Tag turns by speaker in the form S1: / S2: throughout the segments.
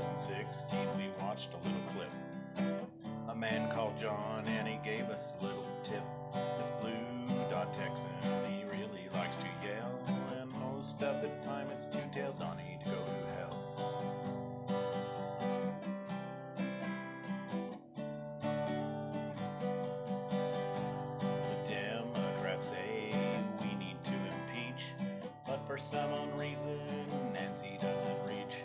S1: 2016, we watched a little clip. A man called John and he gave us a little tip. This blue dot Texan, he really likes to yell, and most of the time it's to tell Donnie to go to hell. The Democrats say we need to impeach, but for some unknown reason Nancy doesn't reach.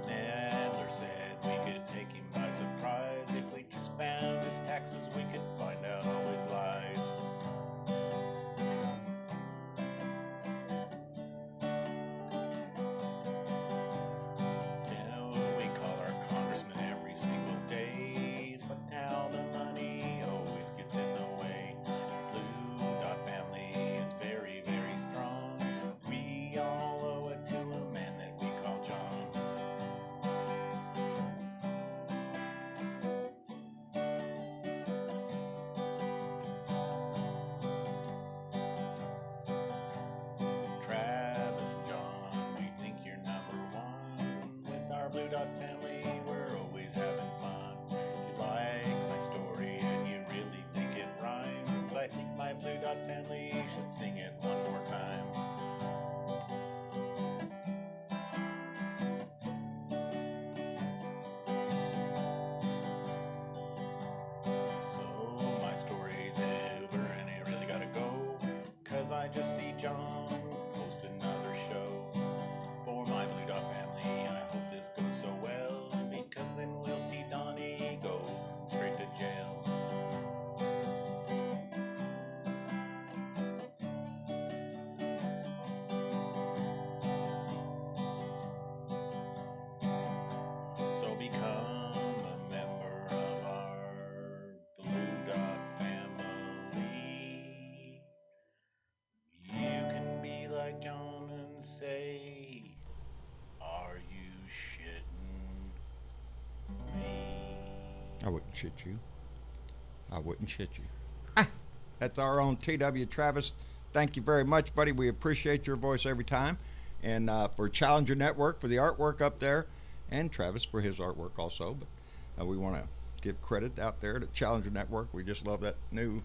S1: Nadler said we could take him by surprise. If we just found his taxes, we could find out all his lies. Now we call our congressman every single day, but now the money always gets in the way. Blue Dot family is very, very strong. We all owe it to a man that we call John. Travis and John, we think you're number one. With our Blue Dot family, we're always having fun. You like my story and you really think it rhymes. I think my Blue Dot family should sing it one more time. So my story's over and I really gotta go, 'cause I just see John post another show. For my Blue Dot family, I hope this goes so well, because then we'll see Donnie go straight to jail. So become a member of our Blue Dot family. You can be like John and say, "Are you shitting me?"
S2: I wouldn't shit you. I wouldn't shit you. Ah, that's our own TW Travis. Thank you very much, buddy. We appreciate your voice every time. And for Challenger Network for the artwork up there, and Travis for his artwork also. But we want to give credit out there to Challenger Network. We just love that new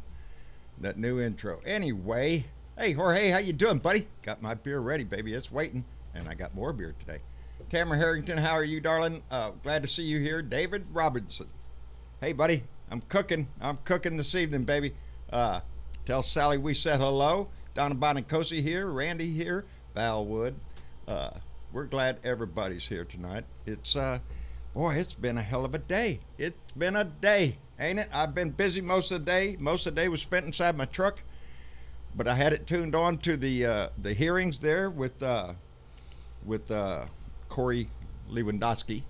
S2: intro. Anyway, hey Jorge, how you doing, buddy? Got my beer ready, baby. It's waiting, and I got more beer today. Tamara Harrington, how are you, darling? Glad to see you here. David Robertson. Hey, buddy, I'm cooking. I'm cooking this evening, baby. Tell Sally we said hello. Donna Bonacosi here. Randy here. Val Wood. We're glad everybody's here tonight. It's boy, it's been a hell of a day. It's been a day, ain't it? I've been busy most of the day. Most of the day was spent inside my truck, but I had it tuned on to the hearings there with Corey Lewandowski.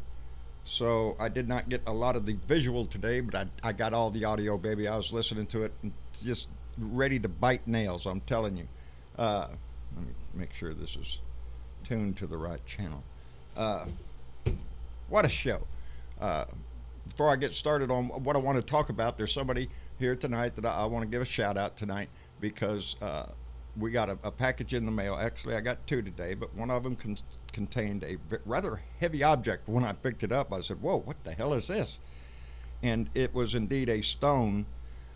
S2: So I did not get a lot of the visual today, but I got all the audio, baby. I was listening to it and just ready to bite nails, I'm telling you. Let me make sure this is tuned to the right channel. What a show. Before I get started on what I want to talk about, there's somebody here tonight that I want to give a shout out tonight, because we got a package in the mail. Actually, I got two today, but one of them contained a rather heavy object. When I picked it up, I said, whoa, what the hell is this? And it was indeed a stone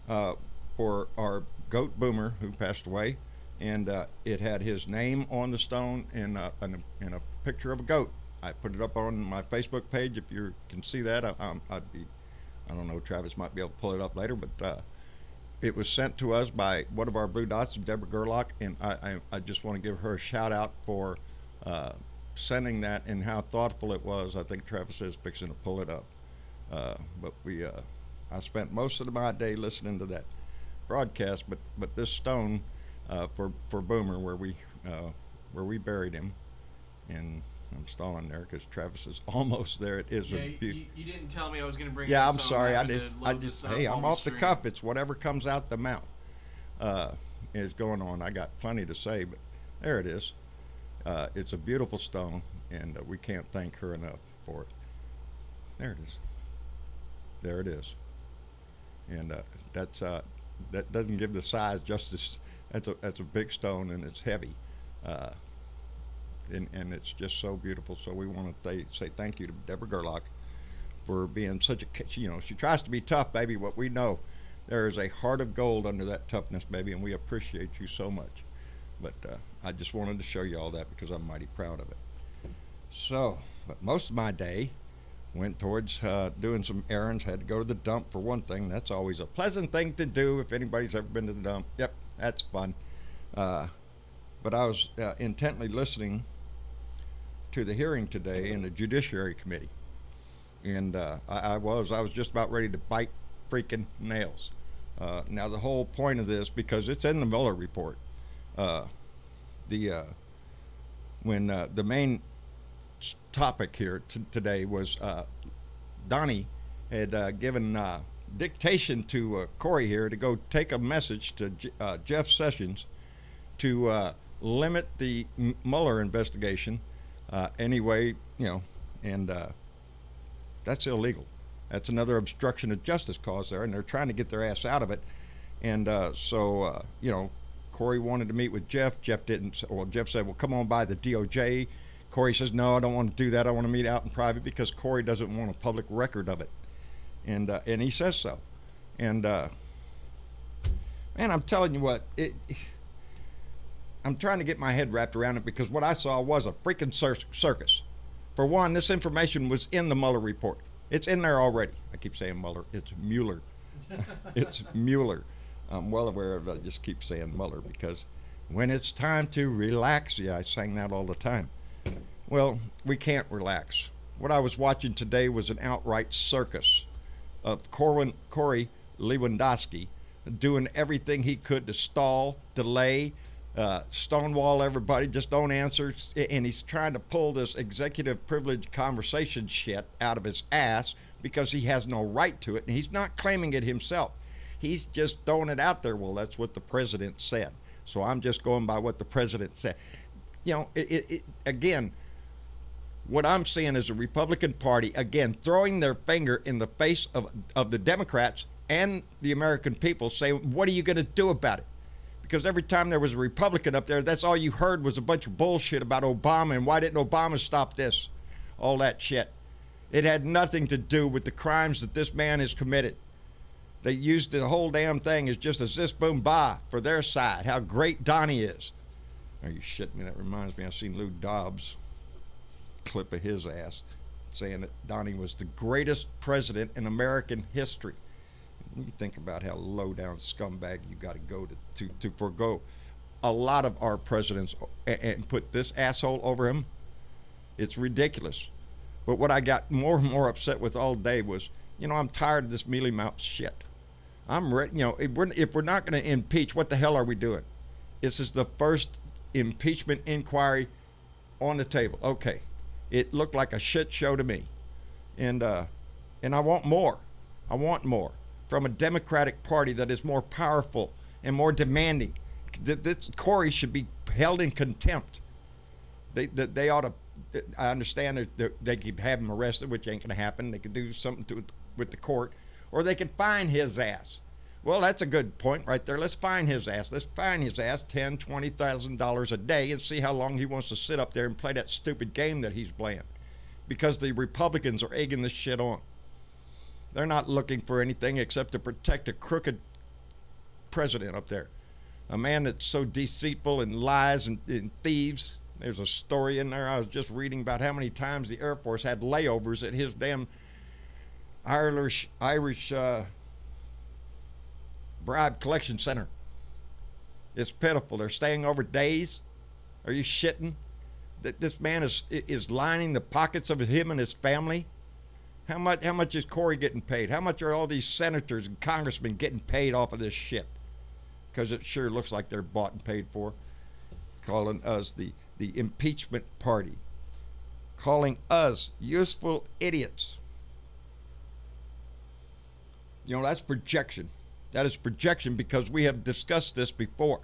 S2: for our goat Boomer, who passed away. And it had his name on the stone and a picture of a goat. I put it up on my Facebook page. If you can see that, I'd be, I don't know, Travis might be able to pull it up later, but it was sent to us by one of our Blue Dots, Deborah Gerlach, and I just want to give her a shout out for sending that and how thoughtful it was. I think Travis is fixing to pull it up. But I spent most of my day listening to that broadcast, but this stone for Boomer, where we buried him, and I'm stalling there because Travis is almost there. It is
S3: you didn't tell me I was going to bring.
S2: Yeah, I'm sorry. I just hey, I'm off the cuff. It's whatever comes out the mouth is going on. I got plenty to say, but there it is. It's a beautiful stone, and we can't thank her enough for it. There it is. There it is. And that doesn't give the size justice. That's a big stone, and it's heavy. and it's just so beautiful. So we want to say thank you to Deborah Gerlach for being such a, she tries to be tough, baby, but we know there is a heart of gold under that toughness, baby, and we appreciate you so much. But I just wanted to show you all that because I'm mighty proud of it. So, but most of my day went towards doing some errands. Had to go to the dump for one thing. That's always a pleasant thing to do if anybody's ever been to the dump. Yep, that's fun. But I was intently listening to the hearing today in the Judiciary Committee. And I was just about ready to bite freaking nails. Now the whole point of this, because it's in the Mueller report, when the main topic here today was Donnie had given dictation to Corey here to go take a message to Jeff Sessions to limit the Mueller investigation anyway, and that's illegal. That's another obstruction of justice cause there, and they're trying to get their ass out of it. And so Corey wanted to meet with Jeff. Jeff didn't. Well, Jeff said, well, come on by the DOJ. Corey says, no, I don't want to do that. I want to meet out in private because Corey doesn't want a public record of it. And he says so. And, man, I'm telling you what, I'm trying to get my head wrapped around it because what I saw was a freaking circus. For one, this information was in the Mueller report. It's in there already. I keep saying Mueller. It's Mueller. It's Mueller. I'm well aware of it. I just keep saying Mueller because when it's time to relax, yeah, I sang that all the time. Well, we can't relax. What I was watching today was an outright circus of Corey Lewandowski doing everything he could to stall, delay, stonewall everybody, just don't answer. And he's trying to pull this executive privilege conversation shit out of his ass because he has no right to it. And he's not claiming it himself. He's just throwing it out there. Well, that's what the president said. So I'm just going by what the president said. Again, what I'm seeing is a Republican Party, again, throwing their finger in the face of the Democrats and the American people, saying, what are you going to do about it? Because every time there was a Republican up there, that's all you heard was a bunch of bullshit about Obama and why didn't Obama stop this? All that shit. It had nothing to do with the crimes that this man has committed. They used the whole damn thing as just a zis boom bah for their side, how great Donnie is. Are you shitting me? That reminds me, I seen Lou Dobbs clip of his ass saying that Donnie was the greatest president in American history. You think about how low down scumbag you got to go to forego a lot of our presidents and put this asshole over him. It's ridiculous. But what I got more and more upset with all day was, I'm tired of this mealy mouth shit. I'm ready. If we're not going to impeach, what the hell are we doing? This is the first impeachment inquiry on the table. Okay, it looked like a shit show to me, and I want more. I want more from a Democratic Party that is more powerful and more demanding. This Corey should be held in contempt. They ought to. I understand that they could have him arrested, which ain't going to happen. They could do something with the court, or they could fine his ass. Well, that's a good point right there. Let's fine his ass. Let's fine his ass $10,000, $20,000 a day and see how long he wants to sit up there and play that stupid game that he's playing. Because the Republicans are egging this shit on. They're not looking for anything except to protect a crooked president up there. A man that's so deceitful and lies and thieves. There's a story in there I was just reading about how many times the Air Force had layovers at his damn Irish bribe collection center. It's pitiful. They're staying over days. Are you shitting? That this man is lining the pockets of him and his family. How much is Corey getting paid? How much are all these senators and congressmen getting paid off of this shit? Because it sure looks like they're bought and paid for. Calling us the impeachment party. Calling us useful idiots. That's projection. That is projection because we have discussed this before.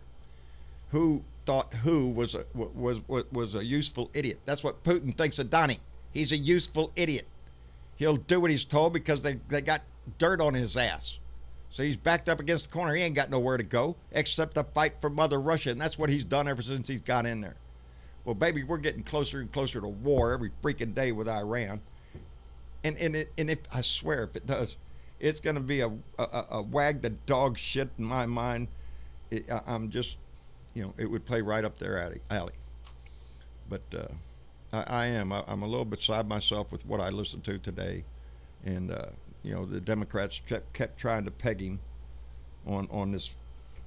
S2: Who thought who was a useful idiot? That's what Putin thinks of Donnie. He's a useful idiot. He'll do what he's told because they got dirt on his ass. So he's backed up against the corner. He ain't got nowhere to go except to fight for Mother Russia, and that's what he's done ever since he's got in there. Well, baby, we're getting closer and closer to war every freaking day with Iran. And if I swear, if it does, it's going to be a wag the dog shit in my mind. I'm just, it would play right up their alley. But I'm a little beside myself with what I listened to today, and the Democrats kept trying to peg him on this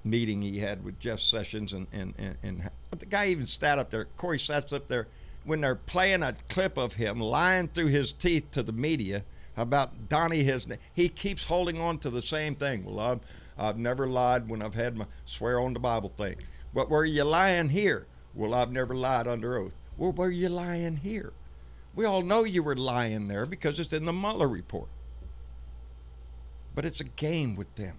S2: meeting he had with Jeff Sessions, and but the guy even sat up there. Corey sat up there when they're playing a clip of him lying through his teeth to the media about Donnie. He keeps holding on to the same thing. Well, I've never lied when I've had my swear on the Bible thing. But were you lying here? Well, I've never lied under oath. Well, were you lying here? We all know you were lying there because it's in the Mueller report. But it's a game with them.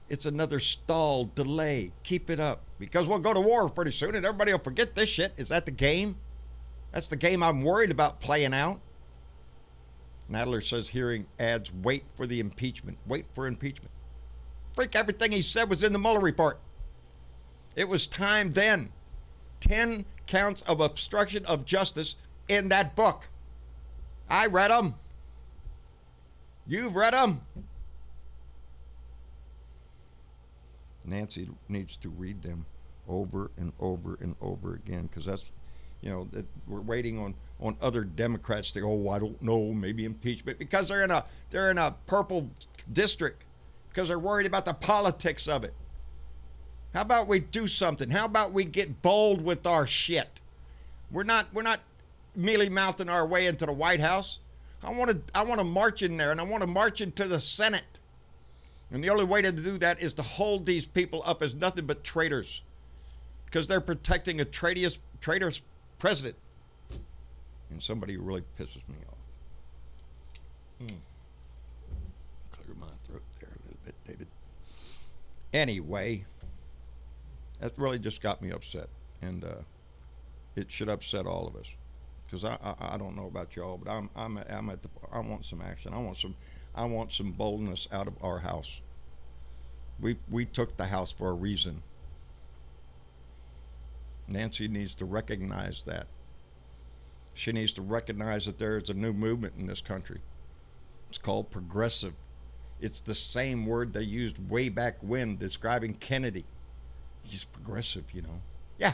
S2: It's another stall, delay. Keep it up. Because we'll go to war pretty soon and everybody will forget this shit. Is that the game? That's the game I'm worried about playing out. Nadler says hearing adds wait for the impeachment. Wait for impeachment. Freak, everything he said was in the Mueller report. It was time then. 10 counts of obstruction of justice in that book. I read them. You've read them. Nancy needs to read them over and over and over again, because that's, that we're waiting on other Democrats to go, oh, I don't know, maybe impeachment, because they're in a purple district, because they're worried about the politics of it. How about we do something? How about we get bold with our shit? We're not mealy-mouthing our way into the White House. I want to march in there, and I want to march into the Senate. And the only way to do that is to hold these people up as nothing but traitors, because they're protecting a traitorous president. And somebody who really pisses me off. Clear my throat there a little bit, David. Anyway, that really just got me upset, and it should upset all of us, because I don't know about y'all, but I want some action. I want some boldness out of our house. We took the house for a reason. Nancy needs to recognize that. She needs to recognize that there is a new movement in this country. It's called progressive. It's the same word they used way back when describing Kennedy. He's progressive, Yeah,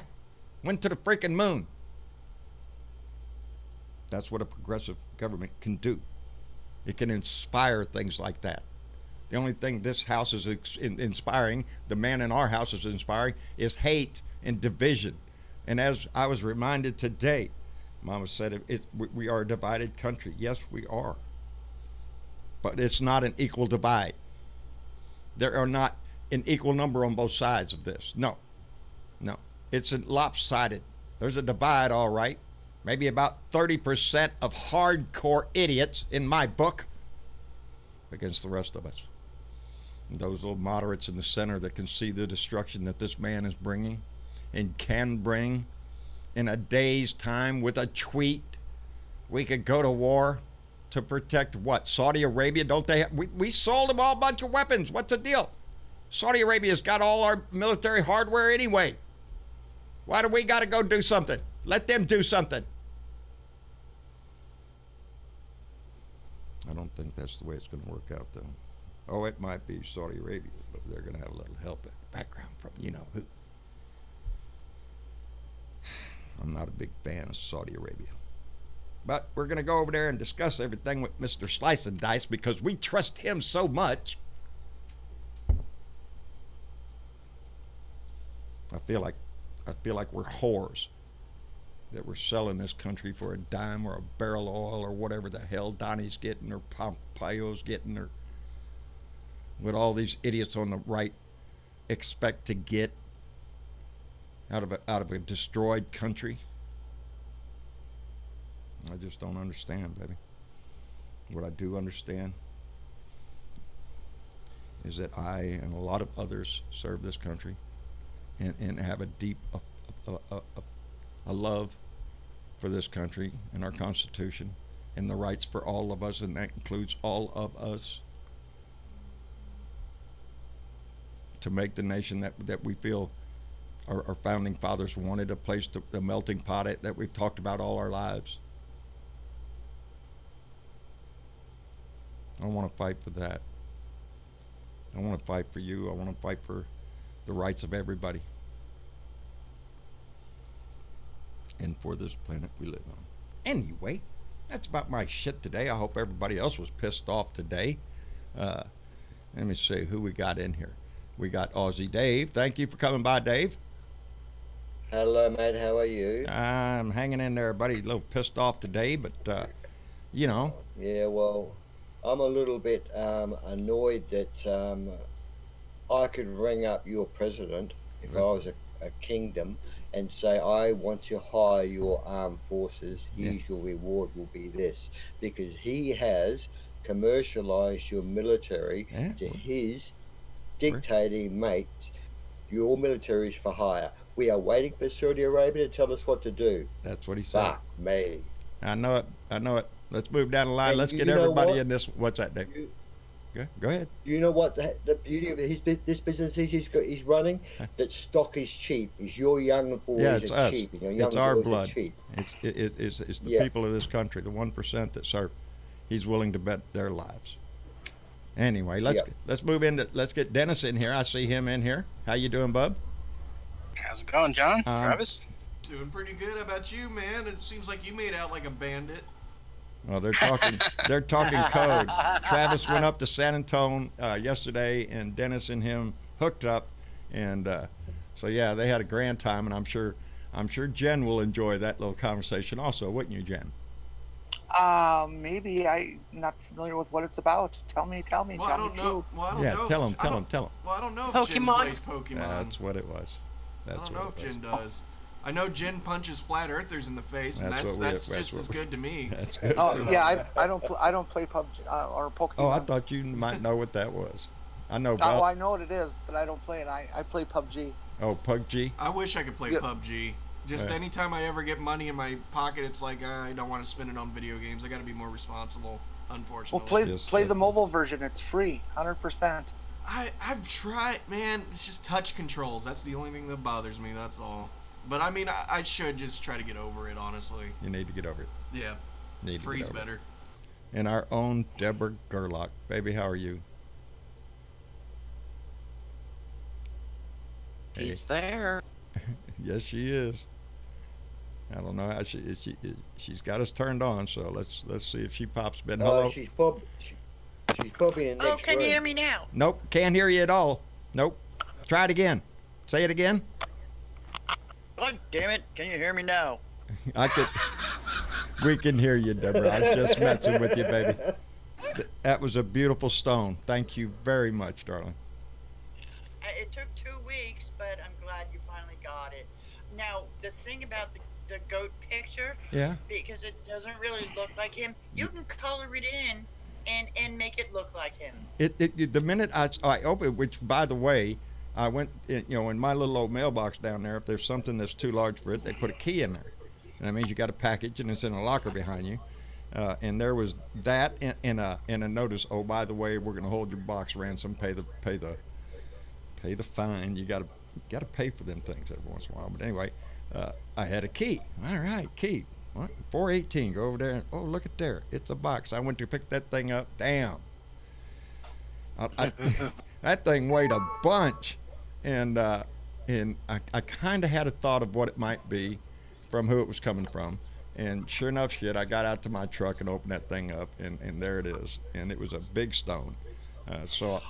S2: went to the freaking moon. That's what a progressive government can do. It can inspire things like that. The only thing this house is inspiring, the man in our house is inspiring, is hate and division. And as I was reminded today, Mama said, we are a divided country. Yes, we are. But it's not an equal divide. There are not an equal number on both sides of this. No. It's lopsided. There's a divide, all right. Maybe about 30% of hardcore idiots in my book against the rest of us. And those little moderates in the center that can see the destruction that this man is bringing and can bring in a day's time with a tweet. We could go to war to protect what? Saudi Arabia? Don't they we sold them all a bunch of weapons. What's the deal? Saudi Arabia's got all our military hardware anyway. Why do we got to go do something? Let them do something. I don't think that's the way it's going to work out, though. Oh, it might be Saudi Arabia, but they're going to have a little help in the background from who. I'm not a big fan of Saudi Arabia. But we're going to go over there and discuss everything with Mr. Slice and Dice, because we trust him so much. I feel like we're whores, that we're selling this country for a dime or a barrel of oil or whatever the hell Donnie's getting or Pompeo's getting, or what all these idiots on the right expect to get out of a destroyed country. I just don't understand, baby. What I do understand is that I and a lot of others serve this country and have a deep a love for this country and our Constitution and the rights for all of us, and that includes all of us, to make the nation that we feel our founding fathers wanted a place to a melting pot that we've talked about all our lives. I want to fight for that. I want to fight for you. I want to fight for the rights of everybody and for this planet we live on. Anyway, that's about my shit today. I hope everybody else was pissed off today. Let me see who we got in here. We got Aussie Dave. Thank you for coming by, Dave.
S4: Hello, mate. How are you?
S2: I'm hanging in there, buddy. A little pissed off today, but you know.
S4: Yeah, well, I'm a little bit annoyed that I could ring up your president if I was a kingdom and say, I want to hire your armed forces. Here's your reward will be this. Because he has commercialized your military to his dictating mates. Your military is for hire. We are waiting for Saudi Arabia to tell us what to do.
S2: That's what he said.
S4: Fuck me.
S2: I know it. I know it. Let's move down the line.
S4: And
S2: Let's get everybody in this. What's that, Dave? Go ahead.
S4: You know what the beauty of this business is he's running? That stock is cheap. Is your young boys are
S2: us.
S4: cheap. You know,
S2: It's our blood.
S4: Cheap.
S2: It's the people of this country, the 1% that serve. He's willing to bet their lives. Anyway, let's move into. Let's get Dennis in here. I see him in here. How you doing, bub?
S5: How's it going, John? Travis?
S3: Doing pretty good. How about you, man? It seems like you made out like a bandit.
S2: Well, they're talking. They're talking code. Travis went up to San Antonio yesterday, and Dennis and him hooked up, and so yeah, they had a grand time. And I'm sure Jen will enjoy that little conversation also, wouldn't you, Jen?
S6: Maybe. I'm not familiar with what it's about. Tell me.
S3: Well, I don't know. Well, I don't know.
S2: Tell him.
S3: Well, I don't know if Jen plays Pokemon.
S2: That's what it was.
S3: I don't know if Jen does. I know Jen punches flat earthers in the face, and that's just as good to me.
S2: That's good.
S6: Oh yeah, I don't play PUBG or Pokemon.
S2: Oh, I thought you might know what that was. I know.
S6: Oh, I know what it is, but I don't play it. I play PUBG.
S2: Oh, PUBG.
S3: I wish I could play PUBG. Just anytime I ever get money in my pocket, it's like I don't want to spend it on video games. I got to be more responsible. Unfortunately.
S6: Well, play the mobile version. It's free, 100%.
S3: I've tried, man. It's just touch controls. That's the only thing that bothers me. That's all. But I mean, I should just try to get over it, honestly.
S2: You need to get over it.
S3: Yeah. Free's better.
S2: And our own Deborah Gerlach. Baby, how are you?
S7: She's there.
S2: Yes, she is. I don't know how she's got us turned on, so let's see if she pops in. Hello.
S4: She's probably in next room.
S7: Oh, can you hear me now?
S2: Nope, can't hear you at all. Nope. Try it again. Say it again.
S7: God damn it! Can you hear me now?
S2: We can hear you, Deborah. I just messing with you, baby. That was a beautiful stone. Thank you very much, darling.
S7: It took 2 weeks, but I'm glad you finally got it. Now, the thing about the goat picture, because it doesn't really look like him, you can color it in and make it look like him.
S2: The minute I opened, which by the way, I went, in my little old mailbox down there, if there's something that's too large for it, they put a key in there. And that means you got a package and it's in a locker behind you. And there was that in a notice. Oh, by the way, we're going to hold your box ransom. Pay the fine. You got to pay for them things every once in a while. But anyway, I had a key. All right, key. What? 418. Go over there. And, oh, look at there. It's a box. I went to pick that thing up. Damn. That thing weighed a bunch. And I kind of had a thought of what it might be from who it was coming from. And sure enough, I got out to my truck and opened that thing up, and there it is. And it was a big stone. Well,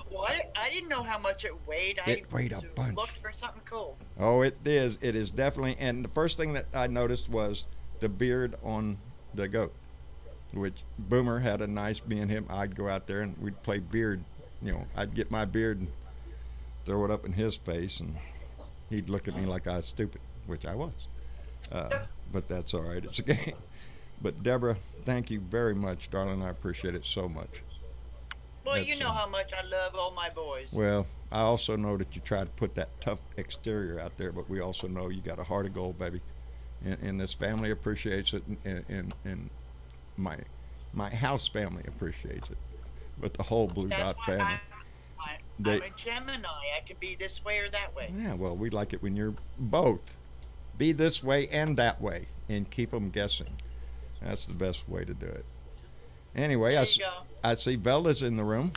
S7: I didn't know how much it weighed.
S2: It weighed a bunch.
S7: Looked for something cool.
S2: Oh, it is. It is definitely. And the first thing that I noticed was the beard on the goat, which Boomer had a nice, me and him, I'd go out there and we'd play beard. I'd get my beard and throw it up in his face, and he'd look at me like I was stupid, which I was. But that's all right. It's a game. But Deborah, thank you very much, darling. I appreciate it so much.
S7: Well, you know how much I love all my boys.
S2: Well, I also know that you try to put that tough exterior out there, but we also know you got a heart of gold, baby. And this family appreciates it, and my house family appreciates it, but the whole Blue Dot family. They,
S7: I'm a Gemini. I can be this way or that way.
S2: yeah, well, we like it when you're both. Be this way and that way, and keep them guessing. That's the best way to do it. Anyway,
S7: There you go.
S2: I see Velda's in the room.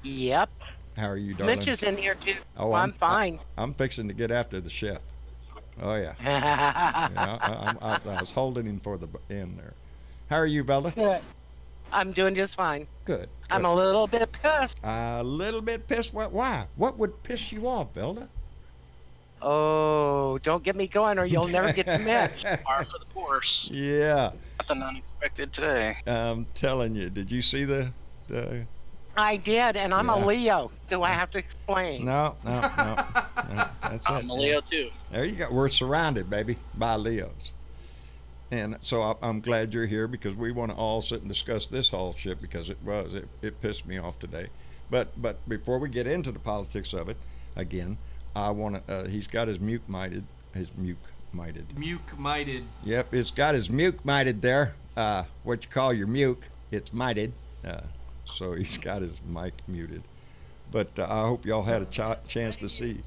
S8: Yep.
S2: How are you, darling?
S8: Mitch is in here too.
S2: Oh,
S8: I'm fine.
S2: I'm fixing to get after the chef. Oh yeah. Yeah, I was holding him for the end there. How are you, Velda?
S8: Good. I'm doing just fine.
S2: Good.
S8: I'm a little bit pissed.
S2: A little bit pissed. What? Why? What would piss you off, Velda?
S8: Oh, don't get me going or you'll never get to Mitch.
S5: Par for the course.
S2: Yeah.
S5: Nothing unexpected today.
S2: I'm telling you. Did you see the?
S8: I did, and I'm
S2: Yeah.
S8: a Leo. Do I have to explain?
S2: No. That's it.
S5: I'm a Leo too.
S2: There you go. We're surrounded, baby, by Leos. And so I'm glad you're here because we want to all sit and discuss this whole shit because it pissed me off today. But before we get into the politics of it, again, I want to. He's got his muke-minded.
S3: Muke-minded.
S2: Yep, it's got his muke-minded there. What you call your muke? It's mited. So he's got his mic muted. But I hope y'all had a chance to see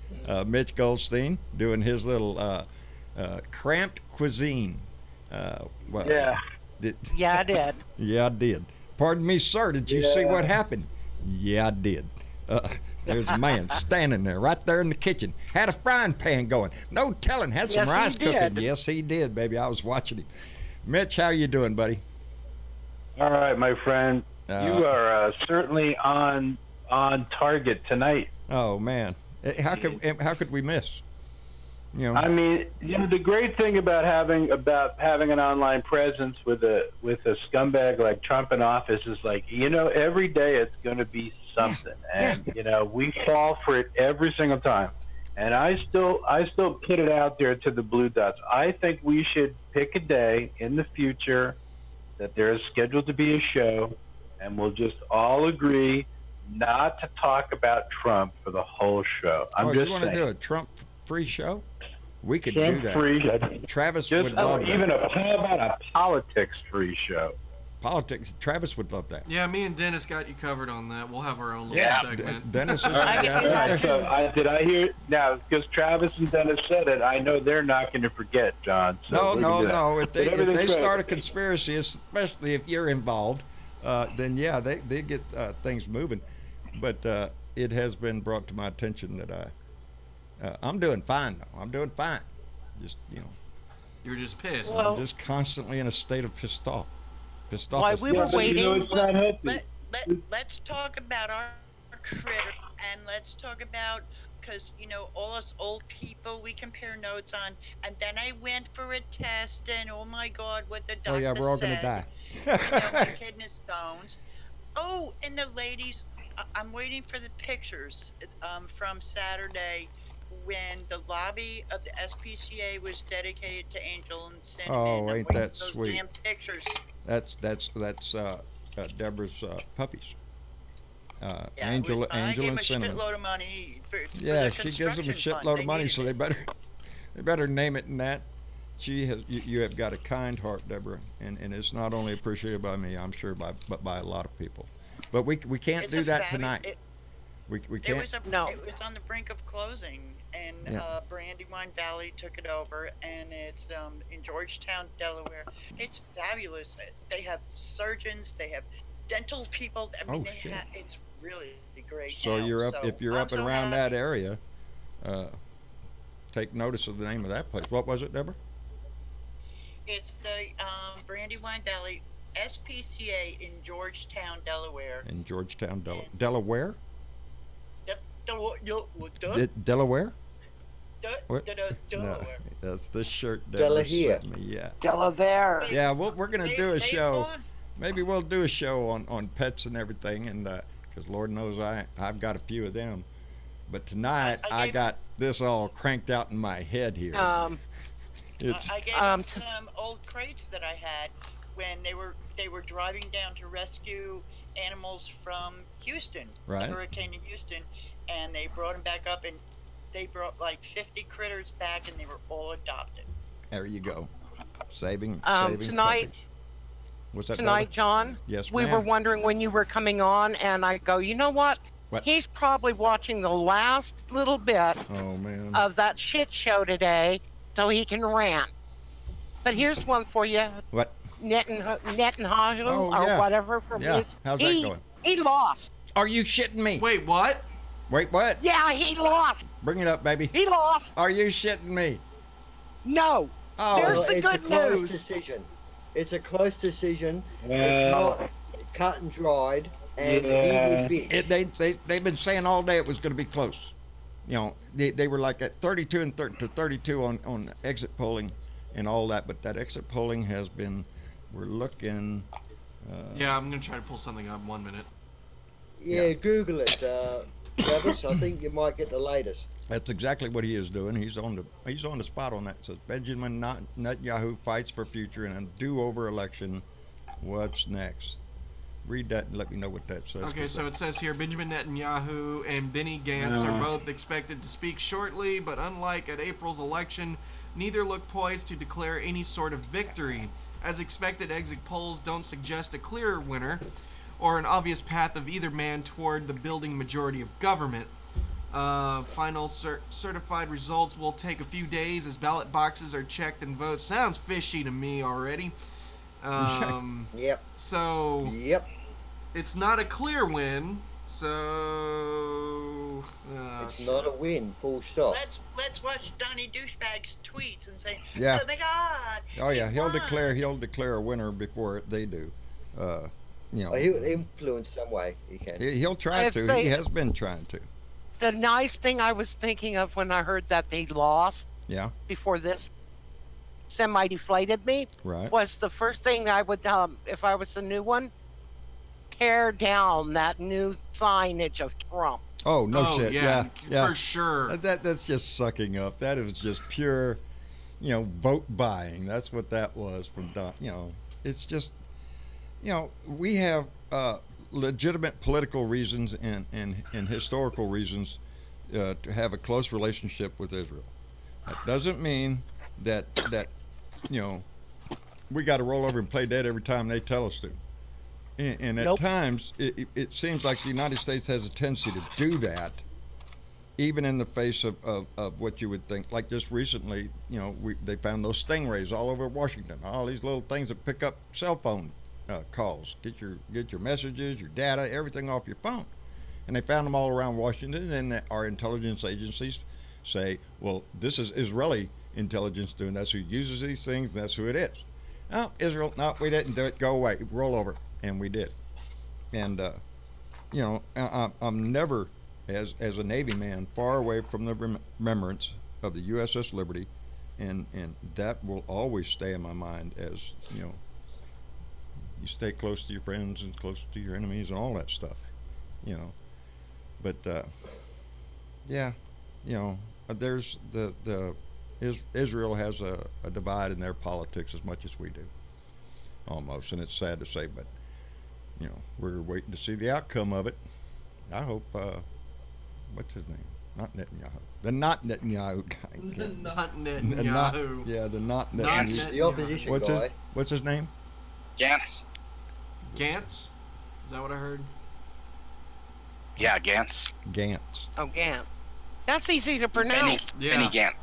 S2: Mitch Goldstein doing his little cramped cuisine. Well,
S6: Yeah.
S8: Yeah, I did.
S2: Yeah, I did. Pardon me, sir. Did you see what happened? Yeah, I did. There's a man standing there, right there in the kitchen. Had a frying pan going. No telling. Had some
S8: Yes, he
S2: rice cooking.
S8: did.
S2: Yes, he did, baby. I was watching him. Mitch, how you doing, buddy?
S9: All right, my friend. You are certainly on target tonight.
S2: Oh man, how could we miss? You know,
S9: I mean, the great thing about having an online presence with a scumbag like Trump in office is like, every day it's going to be something, and we fall for it every single time. And I still put it out there to the Blue Dots. I think we should pick a day in the future that there is scheduled to be a show, and we'll just all agree not to talk about Trump for the whole show.
S2: you want to do a Trump-free show? We could do that.
S9: Trump-free.
S2: Travis would love that.
S9: How about a politics-free show?
S2: Politics. Travis would love that.
S3: Yeah, me and Dennis got you covered on that. We'll have our own little segment.
S2: Dennis is
S9: Did I hear now? Because Travis and Dennis said it. I know they're not going to forget, John. So
S2: no. If they start a conspiracy, especially if you're involved, then yeah, they get things moving. But it has been brought to my attention that I'm doing fine though. I'm doing fine. Just
S3: You're just pissed.
S8: Well,
S2: I'm just constantly in a state of pissed off.
S8: While we were waiting,
S9: it's not healthy.
S7: Let's talk about our critter, and let's talk about, because all us old people, we compare notes on, and then I went for a test, and oh my God, what the doctor said.
S2: Oh yeah, we're all gonna die.
S7: My kidney stones. Oh, and the ladies, I'm waiting for the pictures from Saturday when the lobby of the SPCA was dedicated to Angel and Cinnamon.
S2: Oh,
S7: I'm
S2: ain't
S7: waiting
S2: that
S7: for those
S2: sweet.
S7: damn pictures.
S2: That's Deborah's puppies.
S7: Yeah,
S2: Angel
S7: I gave
S2: and
S7: him
S2: Cinnamon.
S7: a shitload of money for
S2: Yeah,
S7: the
S2: she gives them a
S7: construction fund.
S2: shitload
S7: They
S2: of money,
S7: needed
S2: so
S7: it.
S2: they better name it in that. You have got a kind heart, Deborah, and it's not only appreciated by me, I'm sure, but by a lot of people. But we can't
S7: It's
S2: do
S7: a
S2: that
S7: fabi-
S2: tonight.
S7: It,
S2: We
S7: it
S2: can't.
S7: was
S8: No.
S7: It was on the brink of closing, and
S2: Yeah.
S7: Brandywine Valley took it over, and it's in Georgetown, Delaware. It's fabulous. They have surgeons, they have dental people. I mean,
S2: Oh, shit.
S7: It's really great.
S2: So
S7: now.
S2: you're up if you're
S7: I'm
S2: up and
S7: so
S2: around
S7: happy.
S2: that area. Take notice of the name of that place. What was it, Deborah?
S7: It's the Brandywine Valley SPCA in Georgetown, Delaware.
S2: In Georgetown,
S7: And-
S2: Delaware. Delaware. What? No,
S7: Delaware.
S2: that's the shirt Deborah
S4: Delahere.
S2: sent me. Yeah.
S6: Delaware.
S2: Yeah, we're gonna do a
S7: They
S2: show.
S7: won.
S2: Maybe we'll do a show on pets and everything, and because Lord knows I've got a few of them. But tonight
S7: I
S2: I
S7: gave-
S2: got this all cranked out in my head here. It's
S7: I gave them some old crates that I had when they were driving down to rescue animals from Houston,
S2: Right.
S7: the hurricane in Houston, and they brought them back up, and they brought like 50 critters back, and they were all adopted.
S2: there you go, saving
S8: tonight-
S2: puppies. What's that?
S8: tonight,
S2: Bella?
S8: John,
S2: Yes,
S8: we
S2: ma'am.
S8: were wondering when you were coming on, and I go, you know what?
S2: What?
S8: He's probably watching the last little bit
S2: Oh man.
S8: of that shit show today so he can rant. But here's one for you.
S2: What?
S8: Netanyahu
S2: Oh,
S8: or
S2: yeah.
S8: whatever from
S2: Yeah.
S8: his.
S2: How's that going?
S8: He lost.
S2: Are you shitting me?
S3: Wait, what?
S2: Wait, what?
S8: Yeah, he lost.
S2: Bring it up, baby.
S8: He lost.
S2: Are you shitting me?
S8: No.
S2: Oh,
S8: There's
S4: Well,
S8: the
S4: it's a
S8: good
S4: close
S8: news.
S4: decision. It's a close decision. It's
S9: Well,
S4: not cut and dried, and
S9: Yeah.
S4: he would be.
S2: they've been saying all day it was going to be close. You know, they were like at 32 and to 32 on exit polling and all that, but that exit polling has been, we're looking.
S3: Yeah, I'm gonna try to pull something up. 1 minute.
S4: Yeah, Google it, Travis. I think you might get the latest.
S2: That's exactly what he is doing. He's on the spot on that. It says Benjamin Netanyahu fights for future in a do-over election. What's next? Read that and let me know what that says.
S3: Okay, so it says here Benjamin Netanyahu and Benny Gantz are both expected to speak shortly, but unlike at April's election, neither look poised to declare any sort of victory. As expected, exit polls don't suggest a clear winner or an obvious path of either man toward the building majority of government. Final certified results will take a few days as ballot boxes are checked and votes. Sounds fishy to me already.
S4: Yep.
S3: So
S4: Yep.
S3: it's not a clear win. So
S4: It's not a win. Full stop.
S7: Let's watch Donnie Douchebag's tweets and say,
S2: Yeah.
S7: "Oh my God!"
S2: Oh yeah,
S7: he
S2: he'll
S7: won."
S2: declare a winner before they do. You know,
S4: He'll influence some way. He can.
S2: he'll try
S8: If
S2: to.
S8: they-
S2: He has been trying to.
S8: The nice thing I was thinking of when I heard that they lost
S2: Yeah.
S8: before this semi-deflated me
S2: Right.
S8: was the first thing I would, if I was the new one, tear down that new signage of Trump.
S2: Oh no shit. Yeah. Yeah.
S3: for sure.
S2: That's just sucking up. That is just pure, you know, vote buying. That's what that was from Don. You know, it's just, you know, we have legitimate political reasons and historical reasons to have a close relationship with Israel. That doesn't mean that you know we got to roll over and play dead every time they tell us to. And at
S8: Nope.
S2: times, it seems like the United States has a tendency to do that, even in the face of what you would think. Like just recently, you know, they found those stingrays all over Washington. All these little things that pick up cell phone calls, get your messages, your data, everything off your phone. And they found them all around Washington, and our intelligence agencies say, well, this is Israeli intelligence doing. That's who uses these things. That's who it is. No, Israel. No, we didn't do it. Go away. Roll over. And we did. And you know, I'm never, as a Navy man, far away from the remembrance of the USS Liberty, and that will always stay in my mind. As you know, you stay close to your friends and close to your enemies and all that stuff. You know, but yeah, you know, there's Israel has a divide in their politics as much as we do, almost, and it's sad to say, but you know, we're waiting to see the outcome of it. I hope what's his name? Not Netanyahu. The not Netanyahu guy.
S3: The not
S2: The
S3: Netanyahu.
S2: yeah, the not
S3: Not
S2: Netanyahu.
S4: The opposition guy.
S2: What's his name?
S5: Gantz.
S3: Gantz? Is that what I heard?
S5: Yeah, Gantz.
S2: Gantz.
S8: Oh, Gant. That's easy to
S5: Benny,
S8: pronounce.
S5: Benny Gantz.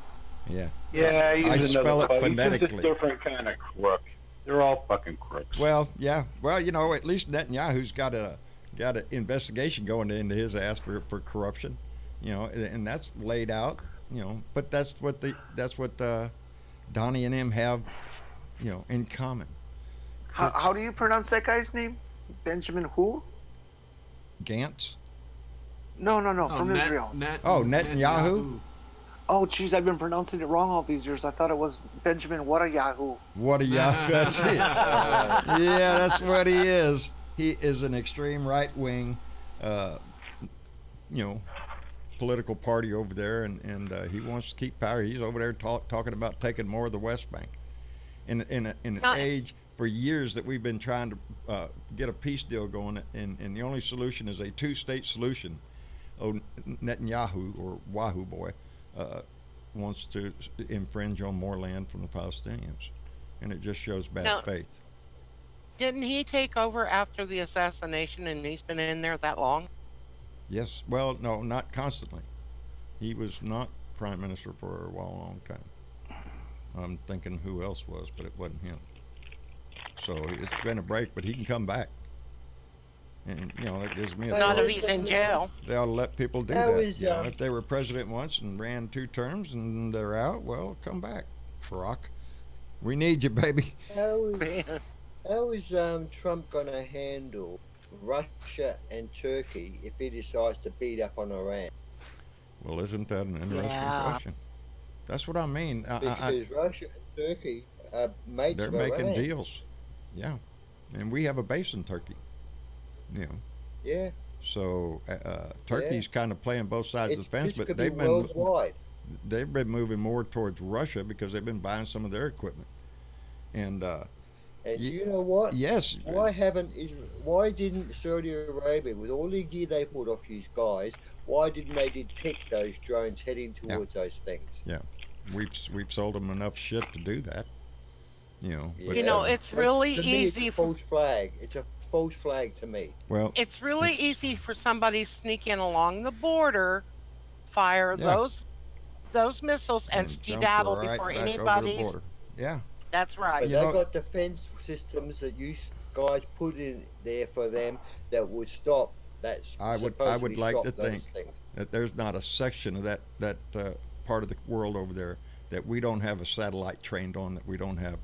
S2: Yeah.
S9: Yeah,
S2: I
S9: he's
S2: spell
S9: another
S2: it
S9: fuck- He's just
S2: phonetically.
S9: a different kind of crook. They're all fucking crooks.
S2: Well, yeah. Well, you know, at least Netanyahu's got an investigation going into his ass for corruption. You know, and that's laid out. You know, but that's what Donnie and him have, you know, in common.
S6: How do you pronounce that guy's name? Benjamin who?
S2: Gantz.
S6: No, from Israel.
S2: Netanyahu?
S6: Oh, jeez, I've been pronouncing it wrong all these years. I thought it was Benjamin what a Yahoo.
S2: What a Yahoo! That's it. Yeah, that's what he is. He is an extreme right wing, you know, political party over there, and he wants to keep power. He's over there talking about taking more of the West Bank. In an age for years that we've been trying to get a peace deal going, and the only solution is a two-state solution. Oh, Netanyahu, or Wahoo boy, wants to infringe on more land from the Palestinians, and it just shows bad faith.
S8: Didn't he take over after the assassination and he's been in there that long?
S2: Yes. Well, no, not constantly. He was not prime minister for a long time. I'm thinking who else was, but it wasn't him. So it's been a break, but he can come back. And, that gives me a
S8: Not
S2: thought.
S8: if he's in jail.
S2: They ought to let people do that. If they were president once and ran 2 terms and they're out, well, come back, Barack. We need you, baby.
S4: How is Trump going to handle Russia and Turkey if he decides to beat up on Iran?
S2: Well, isn't that an interesting question? That's what I mean.
S4: Because Russia and Turkey are mates
S2: they're
S4: of
S2: making
S4: Iran.
S2: deals. Yeah. And we have a base in Turkey.
S4: Yeah.
S2: So Turkey's kind of playing both sides of the fence, but they've been
S4: worldwide.
S2: They've been moving more towards Russia because they've been buying some of their equipment. And
S4: you know what?
S2: Yes.
S4: Why didn't Saudi Arabia, with all the gear they bought off these guys, why didn't they detect those drones heading towards those things?
S2: Yeah, we've sold them enough shit to do that. But,
S8: it's really easy.
S4: It's a false flag. It's a false flag to me.
S2: Well,
S8: it's really easy for somebody to sneak in along the border, fire those missiles, and skedaddle before anybody's.
S2: Yeah.
S8: That's right.
S4: But they got defense systems that you guys put in there for them that would stop that.
S2: I would like to think that there's not a section of that part of the world over there that we don't have a satellite trained on, that we don't have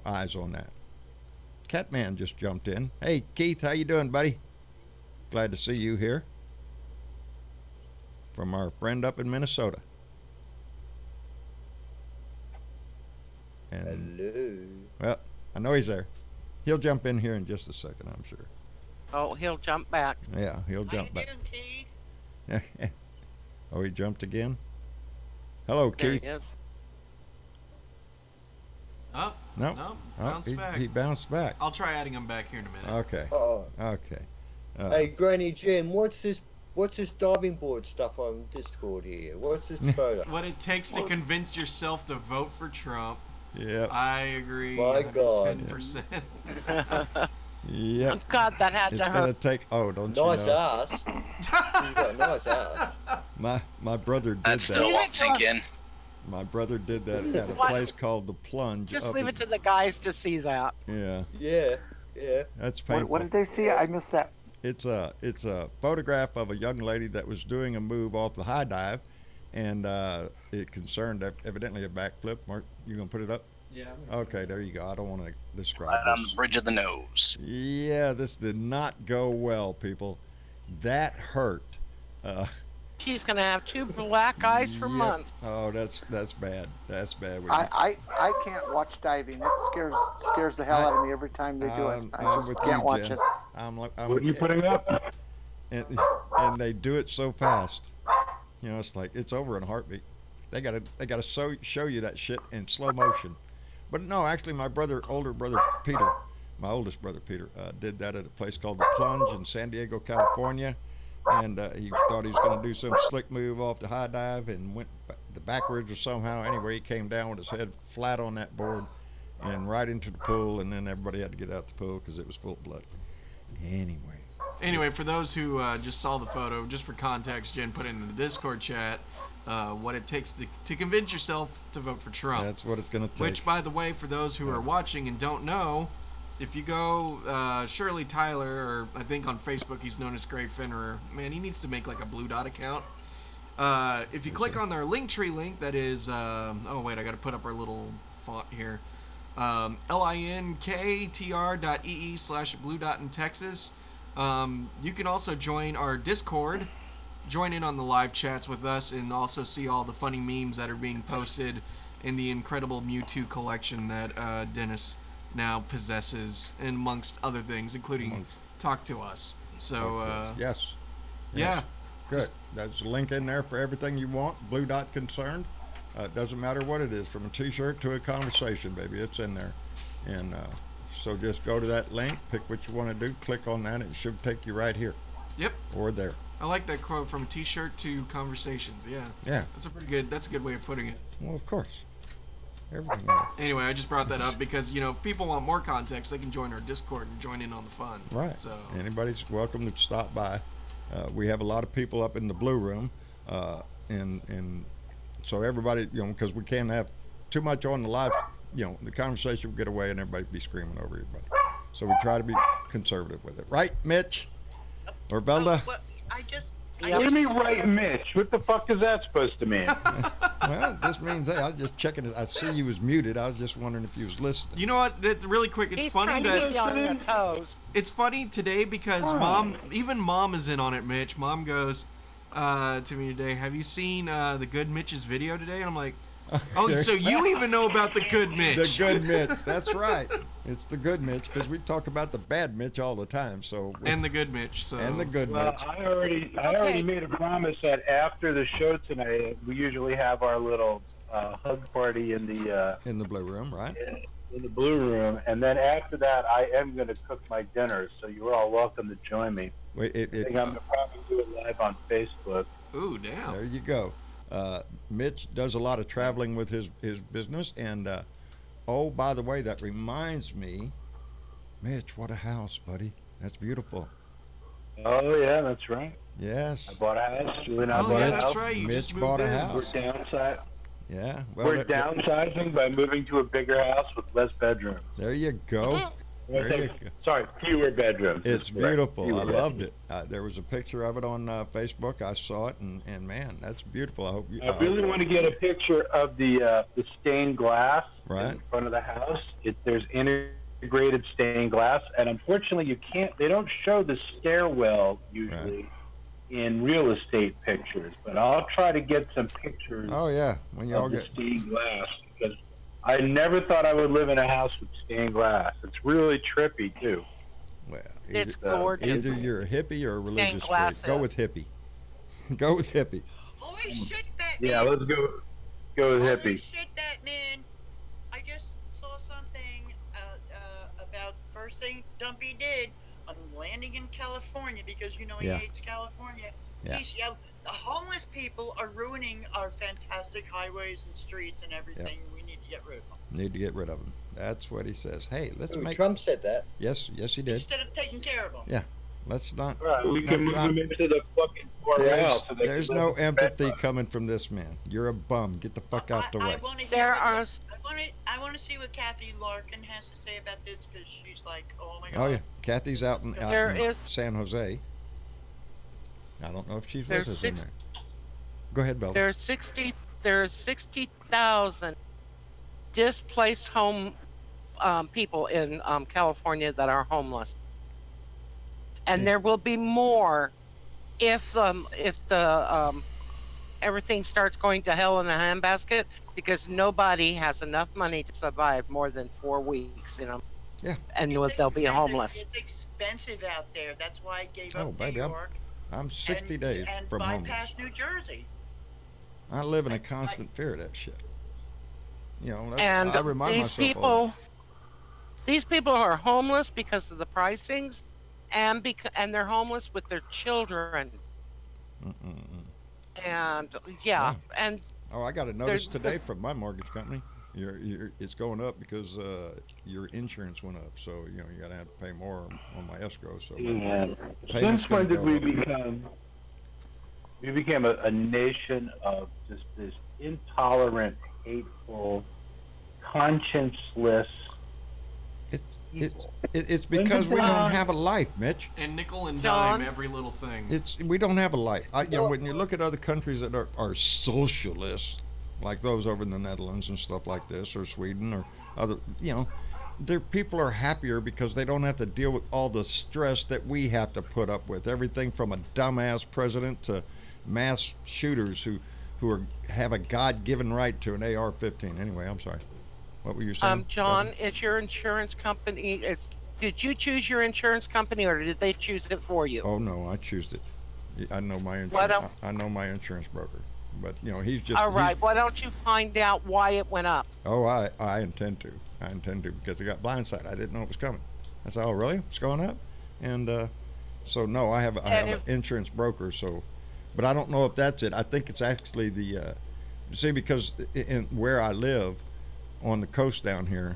S2: eyes on that. Catman just jumped in. Hey, Keith, how you doing, buddy? Glad to see you here. From our friend up in Minnesota. And,
S4: hello.
S2: Well, I know he's there. He'll jump in here in just a second, I'm sure.
S8: Oh, he'll jump back.
S2: Yeah, he'll jump back. Oh, he jumped again? Hello,
S8: there
S2: Keith.
S8: He is.
S3: Oh,
S2: no.
S3: Bounced back.
S2: He bounced back.
S3: I'll try adding him back here in a minute.
S2: Okay. Okay.
S4: Hey, Granny Jim, what's this diving board stuff on Discord here? What's this photo?
S3: What it takes to convince yourself to vote for Trump.
S2: Yeah.
S3: I agree.
S4: My God.
S3: 10%.
S2: Yep.
S8: God, that had
S2: it's
S8: to
S2: gonna
S8: hurt.
S2: take. Oh, don't
S4: nice
S2: you know?
S4: Ass. He's got a nice ass.
S2: My brother did
S5: That still won't sink in.
S2: My brother did that at a place called the Plunge.
S8: Just leave it to the guys to see that.
S2: Yeah.
S4: Yeah.
S2: That's painful.
S6: What did they see? I missed that.
S2: It's a photograph of a young lady that was doing a move off the high dive, and it concerned evidently a backflip. Mark, you gonna put it up?
S3: Yeah.
S2: Okay, there you go. I don't want to describe
S5: Right
S2: this.
S5: on the bridge of the nose.
S2: Yeah, this did not go well, people. That hurt.
S8: She's gonna have 2 black eyes for months.
S2: Oh, that's bad. That's bad.
S6: I can't watch diving. It scares the hell out of me every time they do it. I just can't watch it.
S9: What are you putting up?
S2: And they do it so fast. It's like it's over in a heartbeat. They gotta show you that shit in slow motion. But no, actually, my older brother Peter, my oldest brother Peter, did that at a place called the Plunge in San Diego, California. And he thought he was going to do some slick move off the high dive and went backwards or somehow. Anyway, he came down with his head flat on that board and right into the pool, and then everybody had to get out the pool because it was full of blood. Anyway,
S3: for those who just saw the photo, just for context, Jen put it in the Discord chat, what it takes to convince yourself to vote for Trump.
S2: That's what it's going to take.
S3: Which, by the way, for those who are watching and don't know, if you go Shirley Tyler, or I think on Facebook he's known as Gray Finnerer, man, he needs to make like a Blue Dot account. If you click on their Linktree link, that is, oh wait, I got to put up our little font here. linktr.ee/Blue Dot in Texas. You can also join our Discord, join in on the live chats with us, and also see all the funny memes that are being posted in the incredible Mewtwo collection that Dennis now possesses, and amongst other things, including Talk to Us. So
S2: yes.
S3: Yeah,
S2: good. There's a link in there for everything you want, Blue Dot concerned. It doesn't matter what it is, from a t-shirt to a conversation, baby, it's in there. And so just go to that link, pick what you want to do, click on that, it should take you right here.
S3: Yep.
S2: Or there.
S3: I like that quote, from t-shirt to conversations. Yeah.
S2: Yeah.
S3: That's a good way of putting it.
S2: Well, of course. Everything right.
S3: Anyway, I just brought that up because, if people want more context, they can join our Discord and join in on the fun.
S2: Right.
S3: So
S2: anybody's welcome to stop by. We have a lot of people up in the blue room, and so everybody, because we can't have too much on the live, the conversation will get away and everybody be screaming over everybody. So we try to be conservative with it, right, Mitch or Belda?
S7: Well, I just.
S9: What do you mean, right, Mitch? What the fuck is that supposed to mean?
S2: Well, this means, hey, I was just checking it. I see you was muted. I was just wondering if you was listening.
S3: You know what? That really quick. It's
S8: He's
S3: funny
S8: trying to
S3: that
S8: keep you on your toes.
S3: it's funny today because Mom is in on it. Mitch, Mom goes to me today. Have you seen the Good Mitch's video today? And I'm like, oh, so you even know about the Good Mitch?
S2: The Good Mitch. That's right. It's the Good Mitch because we talk about the bad Mitch all the time. So
S3: and the Good Mitch. So
S2: and the Good
S9: Well,
S2: Mitch.
S9: I already made a promise that after the show tonight, we usually have our little hug party in the
S2: blue room, right?
S9: In the blue room, and then after that, I am going to cook my dinner. So you're all welcome to join me.
S2: Wait,
S9: I think I'm going to probably do it live on Facebook.
S3: Ooh, damn.
S2: There you go. Mitch does a lot of traveling with his business, and oh, by the way, that reminds me, Mitch, what a house, buddy. That's beautiful.
S9: Oh yeah, that's right.
S2: Yes.
S9: I bought a house. Julie and I bought
S3: yeah,
S9: a
S3: that's
S9: house.
S3: right. You
S2: Mitch
S3: just moved
S2: bought a
S3: in.
S2: house.
S9: We're downsizing.
S2: Yeah. Well,
S9: We're downsizing by moving to a bigger house with less bedrooms.
S2: there you go. There you go.
S9: Sorry, fewer bedrooms.
S2: It's
S9: That's correct.
S2: beautiful.
S9: Fewer
S2: I loved
S9: bedrooms.
S2: it. There was a picture of it on Facebook. I saw it, and man, that's beautiful. I hope you.
S9: I really want to get a picture of the stained glass
S2: Right.
S9: in front of the house. There's integrated stained glass, and unfortunately, you can't. They don't show the stairwell usually in real estate pictures. But I'll try to get some pictures.
S2: Oh yeah, when you all
S9: of the
S2: get.
S9: stained glass, because I never thought I would live in a house with stained glass. It's really trippy too.
S2: Well,
S8: It's
S2: either,
S8: gorgeous.
S2: either you're a hippie or a religious
S8: glass
S2: freak. Go
S8: is.
S2: with hippie. Go with hippie.
S7: Holy shit, Batman!
S9: Yeah, let's go with
S7: Holy
S9: hippie.
S7: shit, Batman! I just saw something about first thing Dumpy did on landing in California because he
S2: Yeah.
S7: hates California.
S2: Yeah.
S7: He yelled, "The homeless people are ruining our fantastic highways and streets and everything. We need to get rid of them."
S2: Need to get rid of them. That's what he says. Hey, let's make.
S4: Trump said that.
S2: Yes, he did.
S7: Instead of taking care of them.
S2: Yeah. Let's not.
S9: All right, we can move
S2: not-
S9: them into the fucking far
S2: There's,
S9: out. So they
S2: there's
S9: can
S2: no
S9: live in
S2: empathy
S9: bed.
S2: coming from this man. You're a bum. Get the fuck out the way.
S7: I want to
S8: There are.
S7: I want to see what Kathy Larkin has to say about this because she's like, oh my god.
S2: Oh yeah, Kathy's out in
S8: There is-
S2: San Jose. I don't know if she's with
S8: There's
S2: us in there. Go ahead, Bella.
S8: There's 60,000 displaced home people in California that are homeless, and
S2: Yeah.
S8: there will be more if the everything starts going to hell in a handbasket because nobody has enough money to survive more than 4 weeks.
S2: Yeah.
S8: And
S7: It's
S8: they'll be
S7: expensive.
S8: homeless.
S7: It's expensive out there. That's why I gave
S2: Oh,
S7: up
S2: baby,
S7: New
S2: I'm
S7: York
S2: I'm 60 days
S7: and
S2: from homeless.
S7: bypassed New Jersey.
S2: I live in a constant fear of that shit. That's,
S8: And
S2: I remind
S8: these
S2: myself all
S8: people, these people are homeless because of the pricings, and they're homeless with their children.
S2: that.
S8: And yeah, and
S2: Oh, I got a notice
S8: There's-
S2: today from my mortgage company. It's going up because your insurance went up, so you got to have to pay more on my escrow. So
S9: Yeah.
S2: Payment's
S9: Since when
S2: gonna
S9: did we
S2: go up.
S9: become? We became a nation of just this intolerant, hateful, conscienceless people.
S2: It's because we don't have a life, Mitch.
S3: And nickel and
S8: John?
S3: dime every little thing.
S2: We don't have a life. When you look at other countries that are socialists, like those over in the Netherlands and stuff like this, or Sweden, or other, their people are happier because they don't have to deal with all the stress that we have to put up with. Everything from a dumbass president to mass shooters who have a God-given right to an AR-15. Anyway, I'm sorry. What were you saying?
S8: John, is your insurance company? Did you choose your insurance company, or did they choose it for you?
S2: Oh no, I choose it. I know my
S8: Why
S2: insurance.
S8: don't-
S2: I know my insurance broker, but he's just.
S8: All right. Why don't you find out why it went up?
S2: Oh, I intend to. I intend to because I got blindsided. I didn't know it was coming. I said, "Oh, really? It's going up?" And so no, I have an insurance broker. So, but I don't know if that's it. I think it's actually the. See, because in where I live, on the coast down here,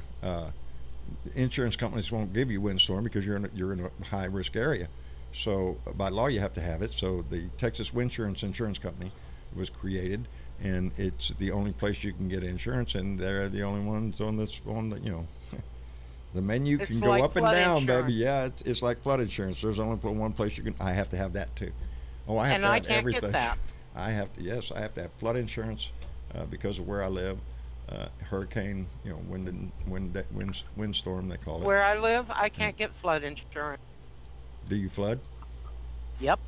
S2: insurance companies won't give you windstorm because you're in a high risk area. So by law you have to have it. So the Texas Winsurance Insurance Company was created, and it's the only place you can get insurance, and they're the only ones on the the menu
S8: It's
S2: can go
S8: like
S2: up and
S8: flood
S2: down,
S8: insurance.
S2: baby. Yeah, it's like flood insurance. There's only one place you can. I have to have that too. Oh, I have
S8: And
S2: to
S8: I
S2: have
S8: can't
S2: everything.
S8: get that.
S2: I have to. Yes, I have to have flood insurance because of where I live. Hurricane, windstorm they call it.
S8: Where I live, I can't get flood insurance.
S2: Do you flood?
S8: Yep.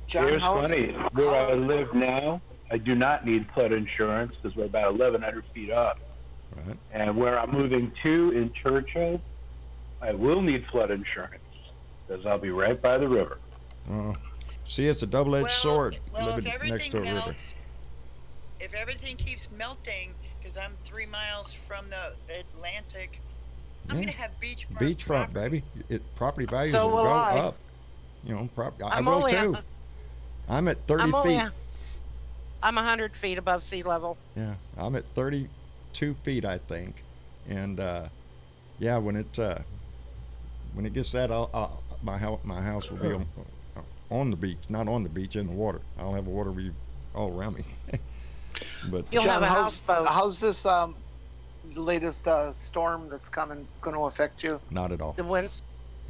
S6: John,
S9: Here's funny. Where I live now, I do not need flood insurance because we're about 1,100 feet up.
S2: Right.
S9: And where I'm moving to in Churchill, I will need flood insurance because I'll be right by the river.
S2: See, it's a double-edged sword
S7: Well,
S2: living
S7: if everything
S2: next to a river.
S7: melts, if everything keeps melting, because I'm 3 miles from the Atlantic, I'm
S2: Yeah.
S7: gonna have beachfront.
S2: Beachfront,
S7: property.
S2: baby. Property values
S8: So
S2: will
S8: will
S2: go
S8: I.
S2: up. I
S8: I'm
S2: will
S8: only
S2: too. I'm at 30 feet.
S8: I'm 100 feet above sea level.
S2: Yeah, I'm at 32 feet, I think. And yeah, when it gets that, my house will be on the beach, not on the beach, in the water. I'll have water all around me. But
S8: You'll
S6: John,
S8: have a houseboat.
S6: how's this latest storm that's coming going to affect you?
S2: not at all.
S8: The wind,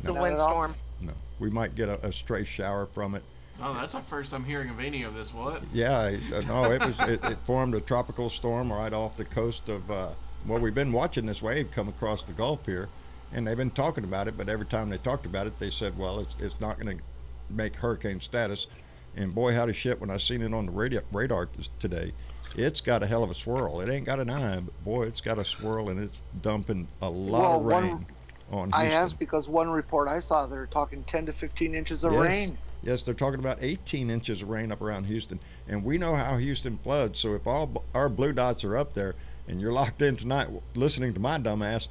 S8: the
S6: Not at all?
S8: windstorm.
S2: No, we might get a stray shower from it.
S3: Oh, that's the first I'm hearing of any of this. What?
S2: Yeah, no, it formed a tropical storm right off the coast of. Well, we've been watching this wave come across the Gulf here, and they've been talking about it. But every time they talked about it, they said, "Well, it's not going to make hurricane status." And boy, howdy shit! When I seen it on the radar today, it's got a hell of a swirl. It ain't got an eye, but boy, it's got a swirl, and it's dumping a lot of rain on Houston.
S6: I asked because one report I saw they're talking 10 to 15 inches of rain.
S2: Yes, they're talking about 18 inches of rain up around Houston. And we know how Houston floods. So if all our blue dots are up there and you're locked in tonight listening to my dumbass,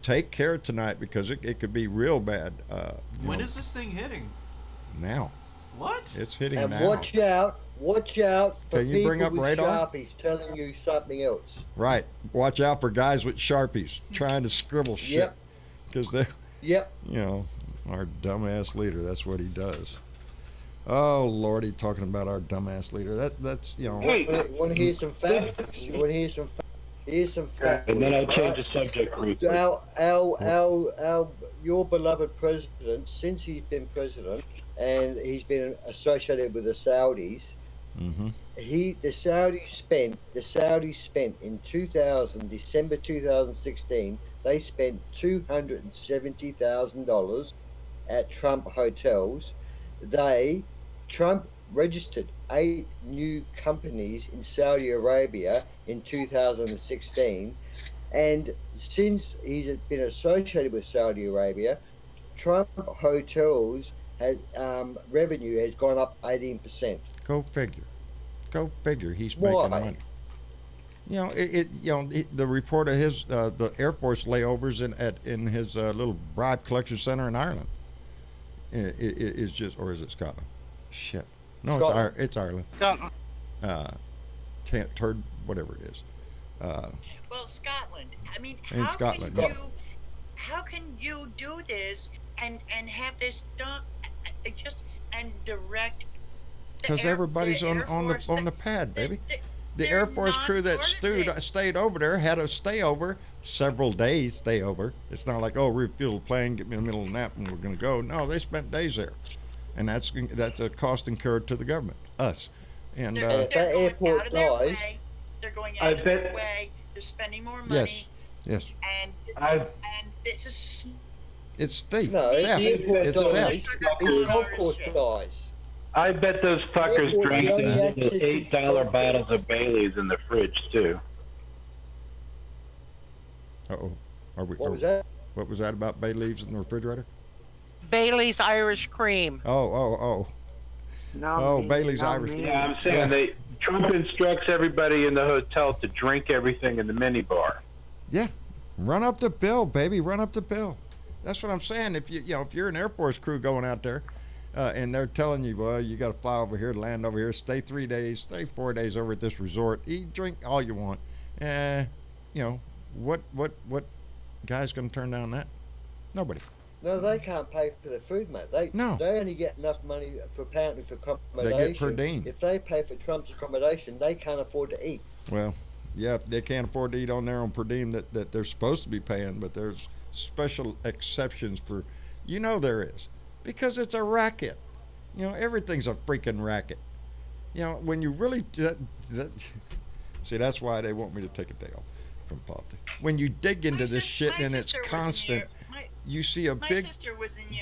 S2: take care tonight because it could be real bad.
S3: When is this thing hitting?
S2: Now.
S3: What?
S2: It's hitting
S4: And
S2: now.
S4: watch out for
S2: Can you
S4: people
S2: bring up
S4: with
S2: radar?
S4: Sharpies telling you something else.
S2: Right. Watch out for guys with Sharpies trying to scribble shit.
S4: Yep.
S2: Because they,
S4: Yep.
S2: our dumbass leader, that's what he does. Oh, Lordy, talking about our dumbass leader. That's
S4: Want to hear some facts? You want to hear some facts? Here's some facts.
S9: And then I'll change the subject briefly.
S4: Your beloved president, since he's been president, and he's been associated with the Saudis,
S2: Mm-hmm.
S4: the Saudis spent in December 2016, they spent $270,000 at Trump hotels. Trump registered 8 new companies in Saudi Arabia in 2016, and since he's been associated with Saudi Arabia, Trump hotels revenue has gone up 18%.
S2: Go figure. He's making money. The report of his the Air Force layovers in his little bribe collection center in Ireland is just, or is it Scotland? Shit. No,
S4: Scotland.
S2: it's Ireland.
S8: Scotland.
S2: Turd, whatever it is.
S7: Well, Scotland. I mean,
S2: In Scotland, yeah.
S7: how can you do this and have this done and direct?
S2: Because everybody's on the pad, baby. The Air Force crew that stayed over there had a stayover, several days stayover. It's not like, refuel the plane, get me in the middle of a nap, and we're going to go. No, they spent days there, and that's a cost incurred to the government, us. And
S7: they're going out of their way. They're going out of their
S9: bet-
S7: way. They're spending more money.
S2: yes,
S7: And this is
S2: it's thief.
S4: No,
S2: theft. It's theft.
S4: It's golf course guys.
S9: I bet those fuckers
S4: Well,
S9: drank
S4: only
S9: the
S4: access is
S9: $8 bottles of Bailey's in the fridge too.
S2: Uh-oh.
S4: What was that?
S2: What was that about bay leaves in the refrigerator?
S8: Bailey's Irish Cream.
S2: Oh. Bailey's Irish.
S9: Yeah, I'm saying Trump instructs everybody in the hotel to drink everything in the minibar.
S2: Yeah, run up the bill, baby. Run up the bill. That's what I'm saying. If you're an Air Force crew going out there, and they're telling you, well, you got to fly over here, land over here, stay 3 days, stay 4 days over at this resort, eat, drink all you want. you know, what guy's going to turn down that? Nobody.
S4: No, they can't pay for the food, mate. They only get enough money for apparently for accommodation.
S2: They get per diem.
S4: If they pay for Trump's accommodation, they can't afford to eat.
S2: Well, yeah, they can't afford to eat on their own per diem that they're supposed to be paying, but there's special exceptions for, there is, because it's a racket. Everything's a freaking racket. When you really see, that's why they want me to take a day off from politics. When you dig into this shit and it's constant. You see a big.
S7: My sister was in the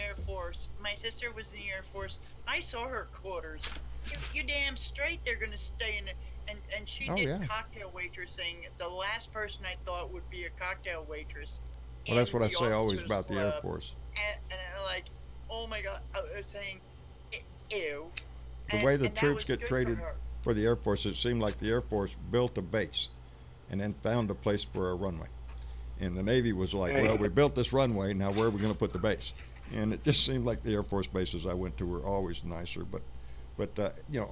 S7: Air Force. I saw her quarters. You damn straight they're gonna stay in it. And she did cocktail waitressing. The last person I thought would be a cocktail waitress.
S2: Well, that's what I say always about the Air Force.
S7: And I'm like, oh my God, I was saying, ew.
S2: The way the troops get traded for the Air Force, it seemed like the Air Force built a base and then found a place for a runway. And the Navy was like, well, we built this runway, now where are we going to put the base? And it just seemed like the Air Force bases I went to were always nicer. But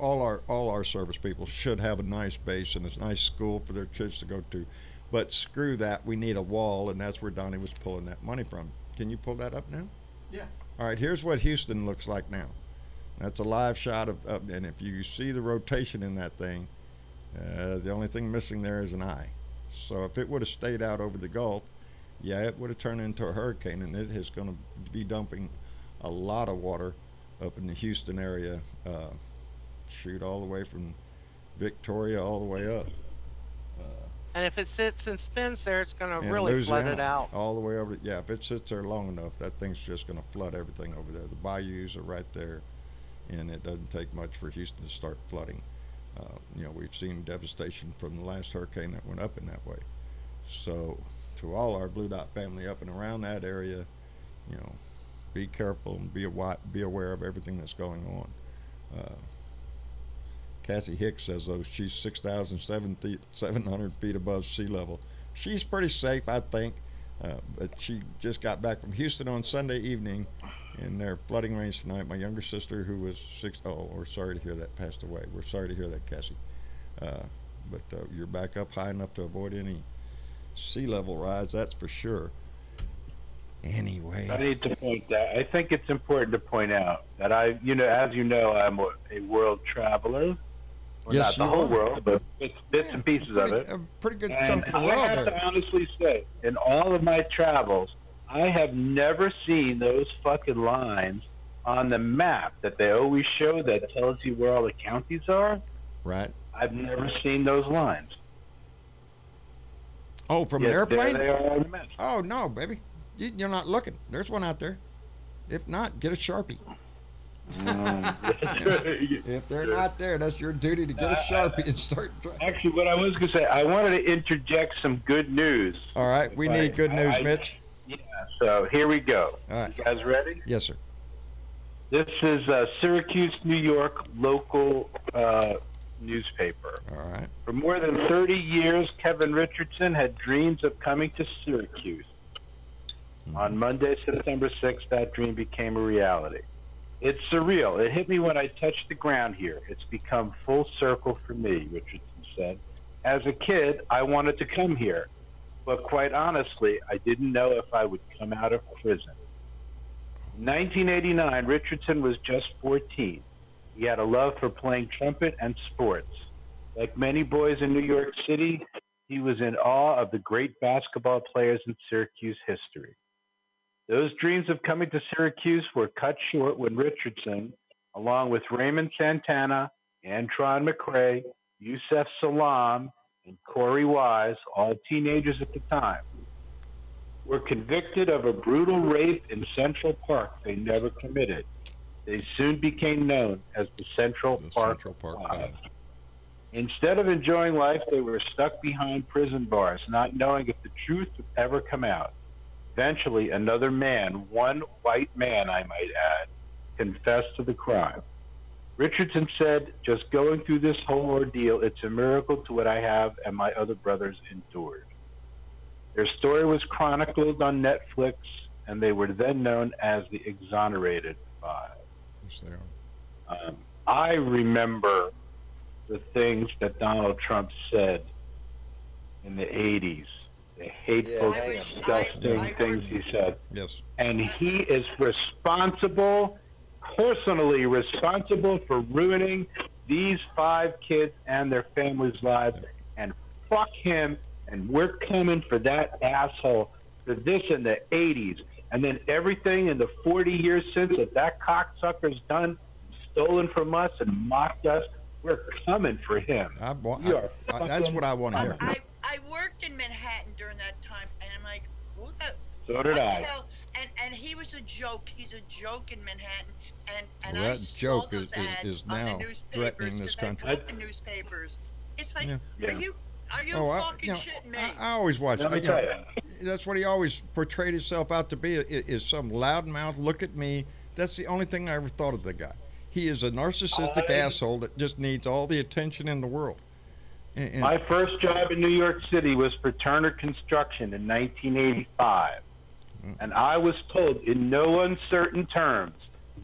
S2: all our service people should have a nice base and a nice school for their kids to go to. But screw that, we need a wall, and that's where Donnie was pulling that money from. Can you pull that up now?
S3: Yeah.
S2: All right, here's what Houston looks like now. That's a live shot of and if you see the rotation in that thing, the only thing missing there is an eye. So if it would have stayed out over the Gulf, it would have turned into a hurricane, and it is going to be dumping a lot of water up in the Houston area. Shoot, all the way from Victoria all the way up.
S8: And if it sits and spins there, it's going to really
S2: Louisiana,
S8: flood it out.
S2: all the way over. Yeah, if it sits there long enough, that thing's just going to flood everything over there. The bayous are right there, and it doesn't take much for Houston to start flooding. We've seen devastation from the last hurricane that went up in that way. So to all our Blue Dot family up and around that area, be careful and be aware of everything that's going on. Cassie Hicks says, though, she's 6,700 feet above sea level. She's pretty safe, I think, but she just got back from Houston on Sunday evening, and their flooding rains tonight. My younger sister, who was we're sorry to hear that, passed away. We're sorry to hear that, Cassie. But you're back up high enough to avoid any sea level rise, that's for sure. Anyway,
S9: I need to point that. I think it's important to point out that as you know, I'm a world traveler. Well,
S2: yes,
S9: not the whole world, but bits and pieces of it.
S2: A pretty good
S9: and
S2: chunk of the world.
S9: I have to honestly say, in all of my travels, I have never seen those fucking lines on the map that they always show that tells you where all the counties are.
S2: Right.
S9: I've never seen those lines.
S2: Oh, from an airplane?
S9: There they are on the map.
S2: Oh, no, baby. You're not looking. There's one out there. If not, get a Sharpie. If they're not there, that's your duty to get a Sharpie and start driving.
S9: Actually, what I was going to say, I wanted to interject some good news.
S2: All right, we need good news, Mitch.
S9: Yeah, so here we go.
S2: All right.
S9: You guys ready?
S2: Yes, sir.
S9: This is Syracuse, New York, local newspaper.
S2: All right.
S9: For more than 30 years, Kevin Richardson had dreams of coming to Syracuse. On Monday, September 6th, that dream became a reality. It's surreal. It hit me when I touched the ground here. It's become full circle for me, Richardson said. As a kid, I wanted to come here. But quite honestly, I didn't know if I would come out of prison. In 1989, Richardson was just 14. He had a love for playing trumpet and sports. Like many boys in New York City, he was in awe of the great basketball players in Syracuse history. Those dreams of coming to Syracuse were cut short when Richardson, along with Raymond Santana, Antron McCray, Yusef Salaam, and Corey Wise, all teenagers at the time, were convicted of a brutal rape in Central Park they never committed. They soon became known as the Central Park Five. Instead of enjoying life, they were stuck behind prison bars, not knowing if the truth would ever come out. Eventually, another man, one white man, I might add, confessed to the crime. Richardson said, just going through this whole ordeal, it's a miracle to what I have and my other brothers endured. Their story was chronicled on Netflix, and they were then known as the Exonerated Five.
S2: Yes, they are.
S9: I remember the things that Donald Trump said in the 80s the hateful,
S4: Yeah,
S9: disgusting things he said.
S2: Yes.
S9: And he is responsible, personally responsible for ruining these 5 kids and their families' lives. And fuck him, and we're coming for that asshole for this in the 80s. And then everything in the 40 years since that cocksucker's done, stolen from us and mocked us, we're coming for him.
S2: That's what I want to hear.
S7: I worked in Manhattan during that time, and I'm like, who the?
S9: So did I.
S7: Hell? And he was a joke. He's a joke in Manhattan. And
S2: Well,
S7: I
S2: that
S7: saw
S2: joke
S7: those ads
S2: is
S7: on the
S2: now
S7: newspapers,
S2: threatening this
S7: 'cause I
S2: country.
S7: bought the newspapers. It's like,
S9: Yeah.
S7: are you fucking shitting me?
S2: I always watch.
S9: Let me tell you.
S2: That's what he always portrayed himself out to be. Is some loudmouth. Look at me. That's the only thing I ever thought of the guy. He is a narcissistic asshole that just needs all the attention in the world. And
S9: my first job in New York City was for Turner Construction in 1985. And I was told in no uncertain terms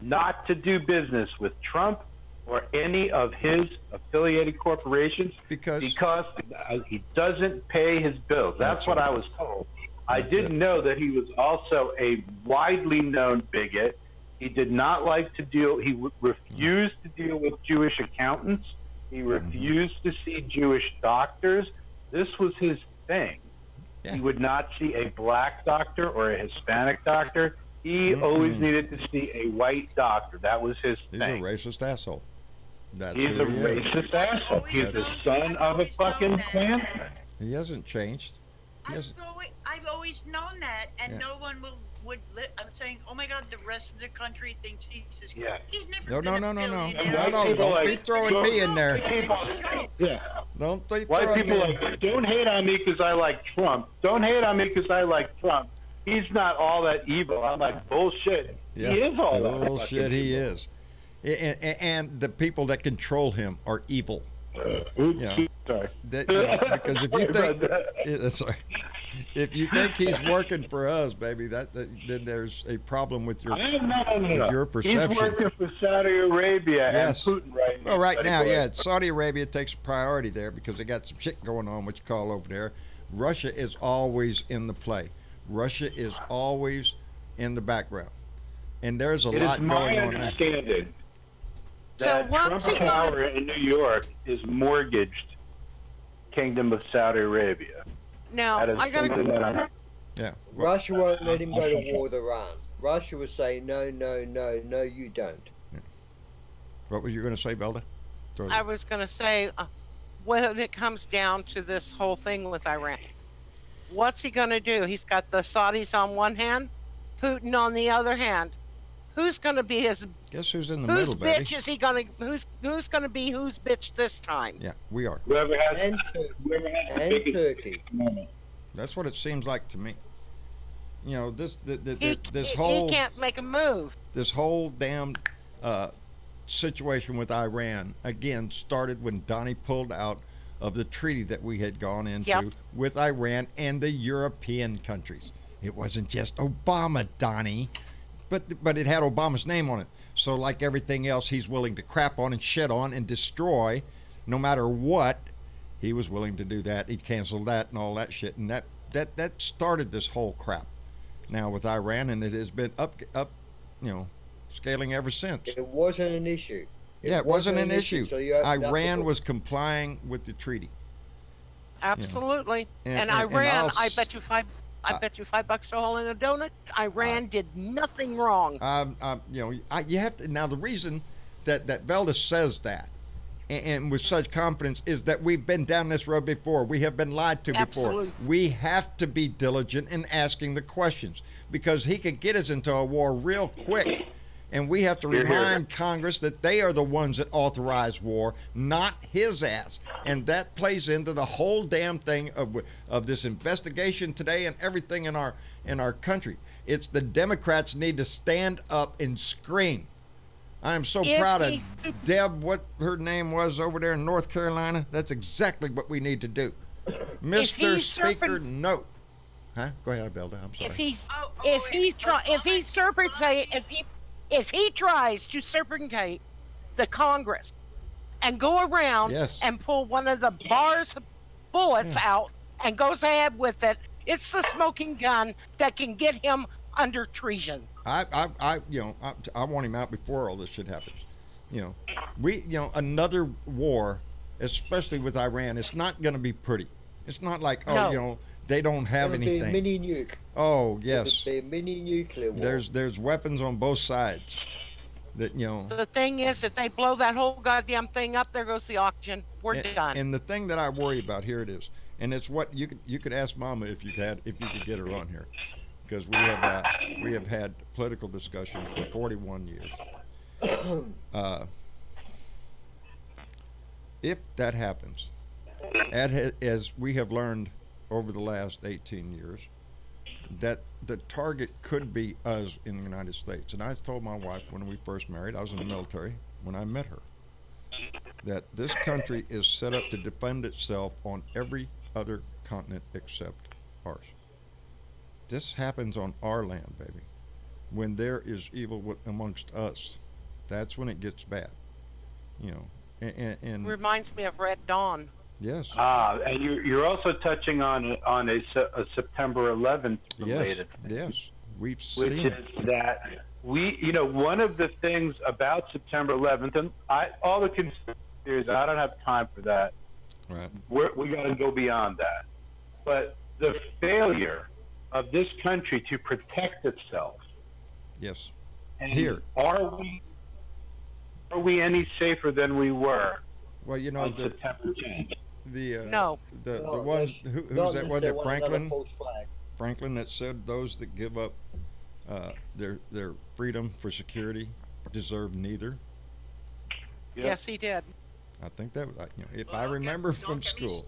S9: not to do business with Trump or any of his affiliated corporations because he doesn't pay his bills. That's what I was told. I didn't know that he was also a widely known bigot. He did not like to deal, he refused to deal with Jewish accountants. He refused to see Jewish doctors. This was his thing. He would not see a black doctor or a Hispanic doctor. He always needed to see a white doctor. That was his thing.
S2: He's a racist asshole.
S9: He's a racist asshole. He's the son of a fucking Klansman.
S2: He hasn't changed.
S7: I've always known that, and no one would. I'm saying, oh my God, the rest of the country thinks he's this.
S9: Yeah.
S7: He's never
S2: No.
S7: been a billionaire.
S2: Don't be throwing me in there.
S9: Yeah.
S2: Don't be
S9: White
S2: throwing
S9: people
S2: me.
S9: like, don't hate on me because I like Trump. Don't hate on me because I like Trump. He's not all that evil. I'm like, bullshit.
S2: Yeah.
S9: He is all that
S2: bullshit. He is. And the people that control him are evil.
S9: Sorry.
S2: Because if you think, sorry, if you think he's working for us, baby, then there's a problem with your with your perception.
S9: He's working for Saudi Arabia and Putin right now.
S2: Well, right now, Saudi Arabia takes priority there because they got some shit going on, what you call over there. Russia is always in the play. Russia is always in the background, and there's a lot going on there.
S9: It is my understanding that Trump Tower in New York is mortgaged Kingdom of Saudi Arabia.
S8: Now, I got to...
S4: Russia won't let him go to war with Iran. Russia will say, no, you don't.
S2: Yeah. What were you going to say, Belda?
S8: I was going to say, when it comes down to this whole thing with Iran, what's he going to do? He's got the Saudis on one hand, Putin on the other hand. Who's going to be his...
S2: Guess who's in the middle, baby?
S8: Whose bitch is he going to... Who's going to be whose bitch this time?
S2: Yeah, we are.
S9: Whoever has
S4: and Turkey.
S2: That's what it seems like to me. You know, this
S8: He
S2: whole...
S8: He can't make a move.
S2: This whole damn situation with Iran, again, started when Donnie pulled out of the treaty that we had gone into with Iran and the European countries. It wasn't just Obama, Donnie. But it had Obama's name on it. So like everything else he's willing to crap on and shit on and destroy, no matter what, he was willing to do that. He canceled that and all that shit. And that started this whole crap now with Iran, and it has been up, scaling ever since.
S4: It wasn't an issue.
S2: It wasn't an issue.
S4: So
S2: Iran was complying with the treaty. You
S8: Absolutely.
S2: know.
S8: And Iran, I bet you $5 to hole in a donut. Iran did nothing wrong.
S2: You have to. Now the reason that Velda says that, and with such confidence, is that we've been down this road before. We have been lied to before. We have to be diligent in asking the questions because he could get us into a war real quick. And we have to remind Congress that they are the ones that authorize war, not his ass. And that plays into the whole damn thing of this investigation today and everything in our country. It's the Democrats need to stand up and scream. I am so proud of Deb, what her name was over there in North Carolina. That's exactly what we need to do. Mr. Speaker, no. Huh? Go ahead, Belda. I'm sorry.
S8: If he tries to serpentine the Congress and go around and pull one of the bars bullets out and goes ahead with it It's the smoking gun that can get him under treason.
S2: I want him out before all this shit happens. Another war, especially with Iran, it's not going to be pretty. It's not like,
S8: No.
S2: they don't have
S4: It'll be a
S2: anything.
S4: mini nuke.
S2: Oh, yes.
S4: It'll be a mini nuclear war.
S2: There's weapons on both sides.
S8: The thing is, if they blow that whole goddamn thing up, there goes the oxygen. We're done.
S2: And the thing that I worry about, here it is, and it's what you could ask Mama if you could get her on here, because we have had political discussions for 41 years. If that happens, as we have learned over the last 18 years, that the target could be us in the United States. And I told my wife when we first married, I was in the military when I met her, that this country is set up to defend itself on every other continent except ours. This happens on our land, baby. When there is evil amongst us, that's when it gets bad. And
S8: Reminds me of Red Dawn.
S2: yes.
S9: And you're also touching on a September 11th related thing,
S2: Yes. We've
S9: which
S2: seen
S9: is
S2: it.
S9: that one of the things about September 11th, and all the conspiracy theories, I don't have time for that.
S2: Right.
S9: We got to go beyond that. But the failure of this country to protect itself.
S2: Yes.
S9: And
S2: Here.
S9: Are we any safer than we were
S2: Well,
S9: on September 10th?
S8: No.
S2: The
S4: No,
S2: ones
S4: there's
S2: who's
S4: none
S2: that
S4: that
S2: one?
S4: say
S2: That
S4: one another
S2: Franklin.
S4: false flag.
S2: Franklin that said those that give up their freedom for security deserve neither.
S9: Yep.
S8: Yes, he did.
S2: I think that if
S7: Well,
S2: I remember
S7: don't
S2: from
S7: get me
S2: school,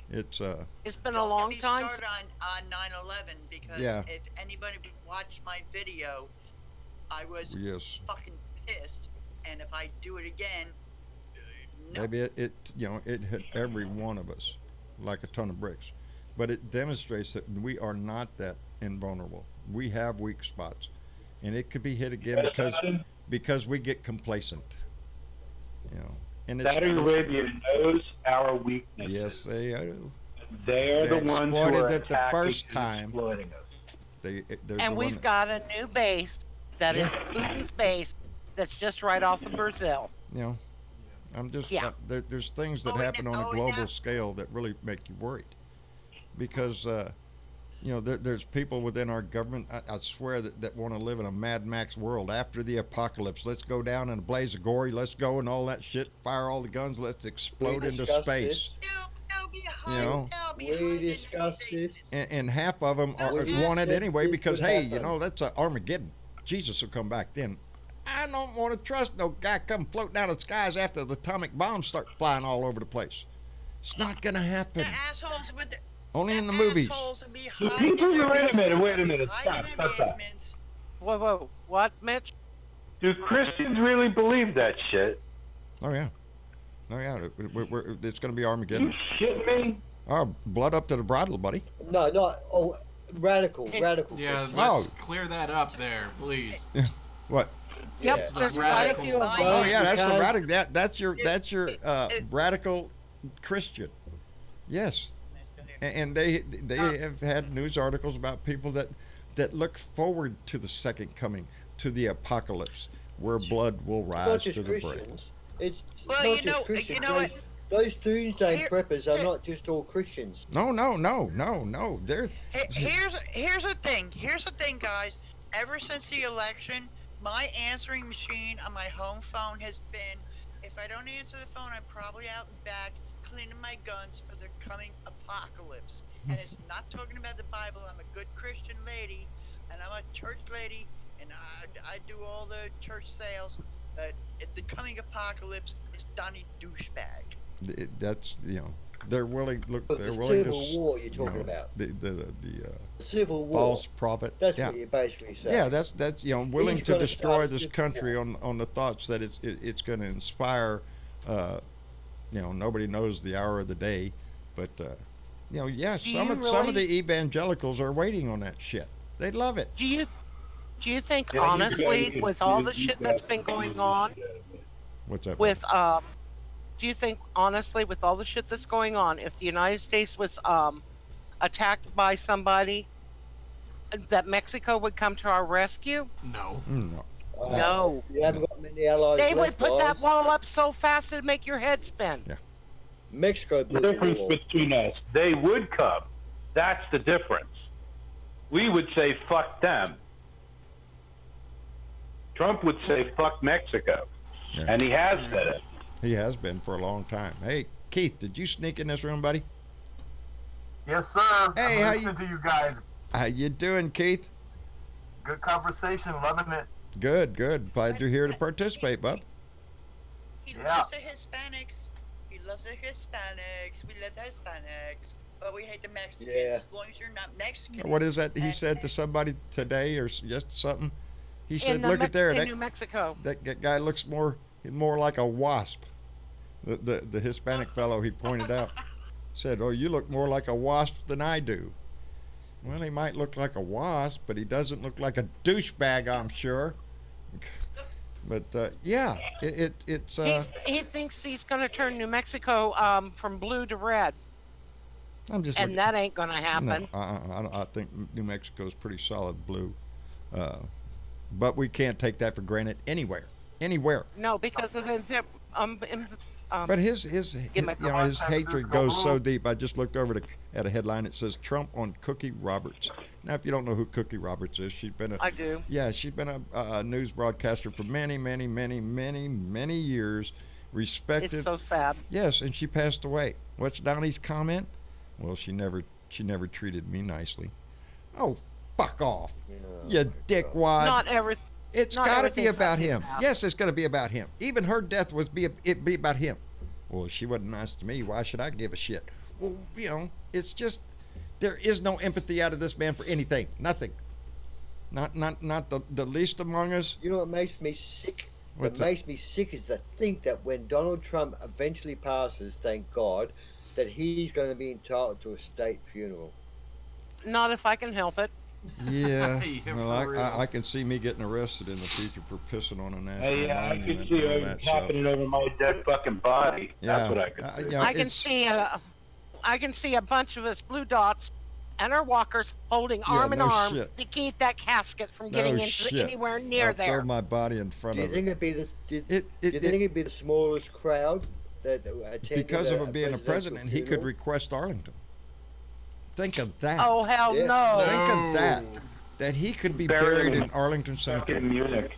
S2: it's
S8: It's been a
S7: Don't
S8: long
S7: get me
S8: time.
S7: started on 9/11 because
S2: Yeah.
S7: if anybody watched my video, I was
S2: yes.
S7: fucking pissed, and if I do it again, no.
S2: Maybe it hit every one of us like a ton of bricks, but it demonstrates that we are not that invulnerable. We have weak spots, and it could be hit again because we get complacent. And it's,
S9: Saudi Arabia knows our weaknesses.
S2: yes, they do.
S9: They're
S2: They
S9: the ones who
S2: exploited
S9: are
S2: it the
S9: attacking
S2: first
S9: and
S2: time.
S9: exploiting us.
S2: There's
S8: And
S2: the one
S8: we've
S2: that-
S8: got a new base that is Putin's base that's just right off of Brazil.
S2: I'm just
S8: Yeah.
S2: there's things that happen on a global scale that really make you worried, because there's people within our government, I swear, that want to live in a Mad Max world after the apocalypse. Let's go down in a blaze of glory, let's go and all that shit, fire all the guns, let's explode into
S4: discussed
S2: space.
S7: They'll be hiding,
S2: know,
S7: they'll be
S4: we
S7: hiding in their
S4: discussed this.
S7: bases.
S2: And half of them
S4: We
S2: want it
S4: said
S2: anyway
S4: this
S2: because
S4: would
S2: hey,
S4: happen.
S2: that's a Armageddon. Jesus will come back then. I don't want to trust no guy come floating out of the skies after the atomic bombs start flying all over the place. It's not gonna happen.
S7: The assholes with the
S2: Only in the movies.
S7: assholes will be
S9: So
S7: hiding in their
S9: wait a minute,
S7: basements.
S9: wait a
S7: They'll be
S9: minute,
S7: hiding
S9: stop,
S7: in
S9: stop,
S7: their
S9: stop.
S7: basements.
S8: Whoa, what, Mitch?
S9: Do Christians really believe that shit?
S2: Oh yeah. It's gonna be
S9: You
S2: Armageddon.
S9: shit me?
S2: Oh, blood up to the bridle, buddy.
S4: No, not radical.
S3: Yeah,
S2: Oh.
S3: let's clear that up there, please.
S2: What?
S8: Yep,
S4: Yeah.
S8: there's quite a
S3: Radical.
S8: few of
S7: Oh,
S8: them.
S2: Oh yeah, that's the
S4: Because-
S2: radical. That's your radical Christian. Yes. And they have had news articles about people that look forward to the second coming, to the apocalypse, where blood will
S4: It's not
S2: rise
S4: just
S2: to the
S4: Christians.
S2: brim.
S4: It's
S7: Well,
S4: not
S7: you
S4: just
S7: know-
S4: Christians.
S7: you know what?
S4: Those doomsday
S7: Here-
S4: preppers are not just all Christians.
S2: No. They're
S7: Here's the thing. Here's the thing, guys. Ever since the election, my answering machine on my home phone has been, if I don't answer the phone, I'm probably out and back cleaning my guns for the coming apocalypse. And it's not talking about the Bible. I'm a good Christian lady, and I'm a church lady, and I do all the church sales. But the coming apocalypse is Donnie douchebag.
S2: that's they're willing. Look,
S4: But
S2: they're
S4: the
S2: willing
S4: civil
S2: to
S4: war you're talking about.
S2: the
S4: Civil war.
S2: false prophet.
S4: That's
S2: yeah.
S4: what you're basically saying.
S2: Yeah, that's willing
S4: He's
S2: to
S4: gonna
S2: destroy
S4: start
S2: this
S4: civil
S2: country
S4: war.
S2: on the thoughts that it's going to inspire. Nobody knows the hour of the day, but yeah, some of the evangelicals are waiting on that shit. They love it.
S8: Do you think
S9: Yeah,
S8: honestly,
S9: you-
S8: with all
S9: you-
S8: the
S9: you
S8: shit
S9: got-
S8: that's been going on,
S2: What's up?
S8: with do you think honestly, with all the shit that's going on, if the United States was attacked by somebody, that Mexico would come to our rescue?
S3: No.
S2: No.
S8: No.
S4: You haven't got many allies
S8: They would
S4: left,
S8: put that
S4: guys.
S8: wall up so fast it'd make your head spin.
S2: Yeah.
S4: Mexico
S9: The
S4: built the
S9: difference
S4: wall.
S9: between us, they would come. That's the difference. We would say fuck them. Trump would say fuck Mexico.
S2: Yeah.
S9: And he has said it.
S2: He has been for a long time. Hey, Keith, did you sneak in this room, buddy?
S10: Yes, sir.
S2: Hey,
S10: I'm
S2: how
S10: listening to you guys.
S2: How you doing, Keith?
S10: Good conversation. Loving it.
S2: Good, good. Glad you're here to participate, bub.
S7: He
S10: Yeah.
S7: loves the Hispanics. He loves the Hispanics. We love the Hispanics. But we hate the Mexicans.
S4: Yeah.
S7: As long as you're not Mexican.
S2: What is that he
S7: And-
S2: said to somebody today or just something? He said,
S8: In the
S2: look at there.
S8: in New Mexico.
S2: That guy looks more like a wasp. The Hispanic fellow he pointed out said, oh, you look more like a wasp than I do. Well, he might look like a wasp, but he doesn't look like a douchebag, I'm sure. But yeah, it's
S8: He thinks he's going to turn New Mexico from blue to red,
S2: I'm just
S8: and that ain't going to happen.
S2: No, I think New Mexico is pretty solid blue, but we can't take that for granted anywhere.
S8: No, because of
S2: But his
S8: Get my
S2: his hatred goes so deep. I just looked over at a headline. It says Trump on Cookie Roberts. Now, if you don't know who Cookie Roberts is, she's been
S8: I do.
S2: Yeah, she's been a news broadcaster for many years. Respected.
S8: It's so sad.
S2: Yes, and she passed away. What's Donnie's comment? Well, she never treated me nicely. Oh, fuck off, you dickwad.
S8: Not everything.
S2: It's
S8: Not
S2: got to be
S8: everything's
S2: about
S8: like
S2: him.
S8: that.
S2: Yes, it's going to be about him. Even her death was be about him. Well, she wasn't nice to me. Why should I give a shit? Well, it's just there is no empathy out of this man for anything. Nothing. Not the least among us.
S4: You know what makes me sick?
S2: What's
S4: What makes me sick is to think that when Donald Trump eventually passes, thank God, that he's going to be entitled to a state funeral.
S8: Not if I can help it.
S2: Yeah.
S3: Yeah,
S2: Well,
S3: for real.
S2: I can see me getting arrested in the future for pissing on a national
S9: Hey, I
S2: monument
S9: could see
S2: and all
S9: it
S2: that stuff.
S9: happening over my dead fucking body.
S2: Yeah.
S9: That's what I could see.
S2: Yeah,
S8: I can
S2: it's-
S8: see a bunch of us blue dots and our walkers holding arm in
S2: no
S8: arm
S2: shit.
S8: to keep that casket from
S2: No
S8: getting into
S2: shit.
S8: anywhere near
S2: I'll
S8: there.
S2: throw my body in front
S4: Do you
S2: of
S4: think
S2: it.
S4: it'd be the? Do you
S2: It
S4: think it'd be the smallest crowd that attended
S2: because of
S4: a
S2: him being a
S4: presidential
S2: president, he could
S4: funeral?
S2: request Arlington. Think of that.
S8: Oh hell
S4: Yeah.
S8: no!
S2: Think of that. That he could be buried in Arlington Cemetery
S9: Fucking Munich.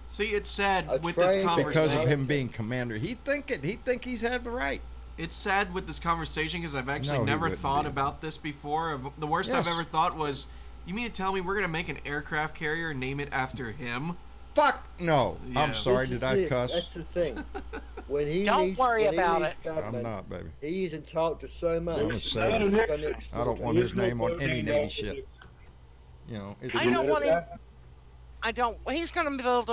S3: See, it's sad
S4: A
S3: with this
S4: train
S3: conversation.
S2: because of him being commander. He think he's had the right.
S3: It's sad with this conversation because I've actually
S2: No, he
S3: never
S2: wouldn't
S3: thought
S2: be.
S3: about this before. The worst I've
S2: Yes.
S3: ever thought was, you mean to tell me we're gonna make an aircraft carrier and name it after him?
S2: Fuck no.
S3: Yeah.
S2: I'm sorry.
S4: This
S2: Did
S4: is
S2: I
S4: it.
S2: cuss?
S4: That's the thing. When he
S8: Don't
S4: leaves,
S8: worry
S4: when he
S8: about
S4: leaves
S8: it.
S4: government,
S2: I'm not, baby.
S4: He is entitled to so much.
S2: I'm a savage.
S4: He's gonna
S2: I don't want his name on any Navy ship. It's,
S8: I don't want him. I don't. He's going to build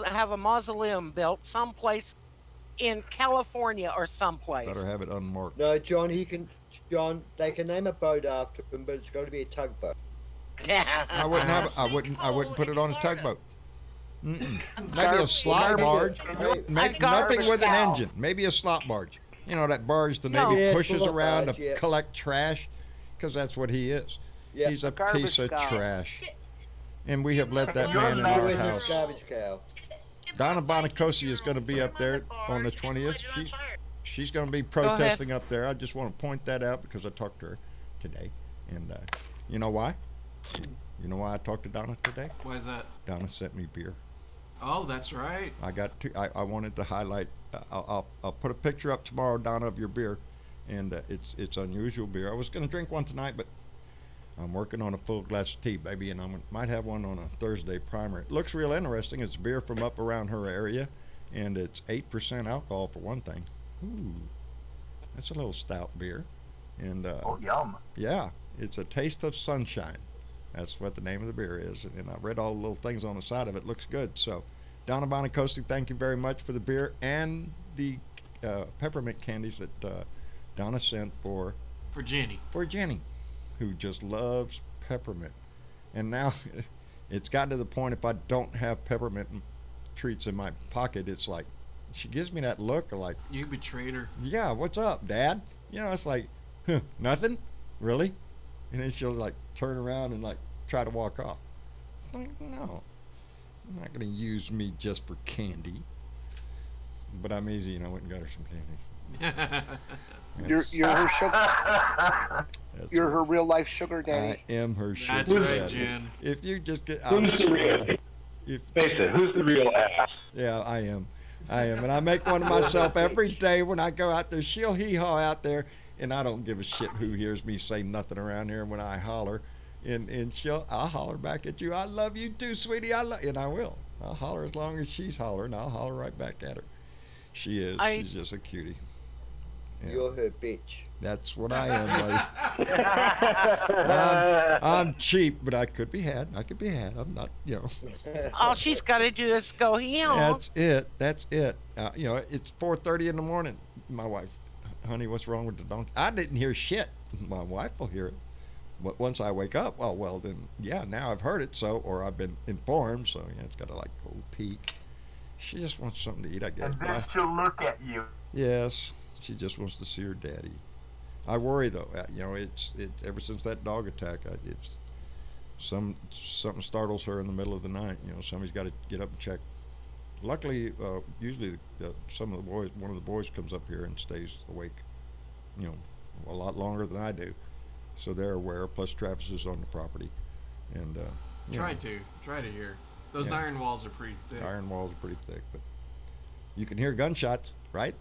S8: have a mausoleum built someplace in California or someplace.
S2: better have it unmarked.
S4: No, John. They can name a boat after him, but it's got to be a tugboat.
S2: I wouldn't have. I wouldn't put it on a tugboat. Mm-mm. Maybe a slop barge. Maybe
S8: A
S2: nothing
S8: garbage
S2: with an
S8: cow.
S2: engine. Maybe a slop barge. You know that barge the
S8: No.
S2: Navy
S4: Yeah,
S2: pushes
S4: slop
S2: around
S4: barge,
S2: to
S4: yeah.
S2: collect trash, because that's what he is.
S4: Yeah.
S2: He's a
S6: Garbage
S2: piece of
S6: cow.
S2: trash. And we have let that
S10: You're
S2: man in
S10: not
S2: our
S10: with
S2: house.
S4: Garbage cow.
S2: Donna Bonacosi is going to be up there on the 20th. She's going to be protesting up there. I just want to point that out because I talked to her today. And you know why? You know why I talked to Donna today?
S3: Why is that?
S2: Donna sent me beer.
S3: Oh, that's right.
S2: I wanted to highlight. I'll put a picture up tomorrow, Donna, of your beer, and it's unusual beer. I was going to drink one tonight, but I'm working on a full glass of tea, baby, and I might have one on a Thursday primer. It looks real interesting. It's beer from up around her area, and it's 8% alcohol for one thing. Ooh, that's a little stout beer, and
S10: Oh, yum.
S2: yeah, it's a taste of sunshine. That's what the name of the beer is, and I read all the little things on the side of it. Looks good. So, Donna Bonacosi, thank you very much for the beer and the peppermint candies that Donna sent for
S3: Jenny.
S2: who just loves peppermint. And now it's gotten to the point if I don't have peppermint treats in my pocket, it's like she gives me that look of like,
S3: You betrayed her.
S2: yeah, what's up, Dad? You know, it's like, huh, nothing, really. and then she'll like turn around and like try to walk off. It's like, no, I'm not going to use me just for candy. But I'm easy, and I went and got her some candy.
S6: You're her sugar. You're her real life sugar daddy.
S2: I am her sugar
S3: That's right,
S2: daddy.
S3: Jen.
S2: If you just get,
S9: Who's the real? Face it, who's the real ass?
S2: Yeah, I am, and I make one of myself every day when I go out there. She'll hee-haw out there, and I don't give a shit who hears me say nothing around here when I holler, and I'll holler back at you. I love you too, sweetie. And I will. I'll holler as long as she's hollering. I'll holler right back at her. She's just a cutie. Yeah.
S4: You're her bitch.
S2: That's what I am, buddy. I'm cheap, but I could be had. I'm not,
S8: All she's got to do is go heel.
S2: That's it. It's 4:30 in the morning. My wife, honey, what's wrong with the donkey? I didn't hear shit. My wife will hear it. But once I wake up, well, then, yeah, now I've heard it, or I've been informed, so, it's got to, like, go pee. She just wants something to eat, I guess.
S10: And then she'll look at you.
S2: Yes, she just wants to see her daddy. I worry though. It's ever since that dog attack. It's something startles her in the middle of the night. Somebody's got to get up and check. Luckily, usually one of the boys comes up here and stays awake. A lot longer than I do, so they're aware. Plus, Travis is on the property, and
S3: try to hear. Those iron walls are pretty thick.
S2: Iron walls are pretty thick, but you can hear gunshots, right?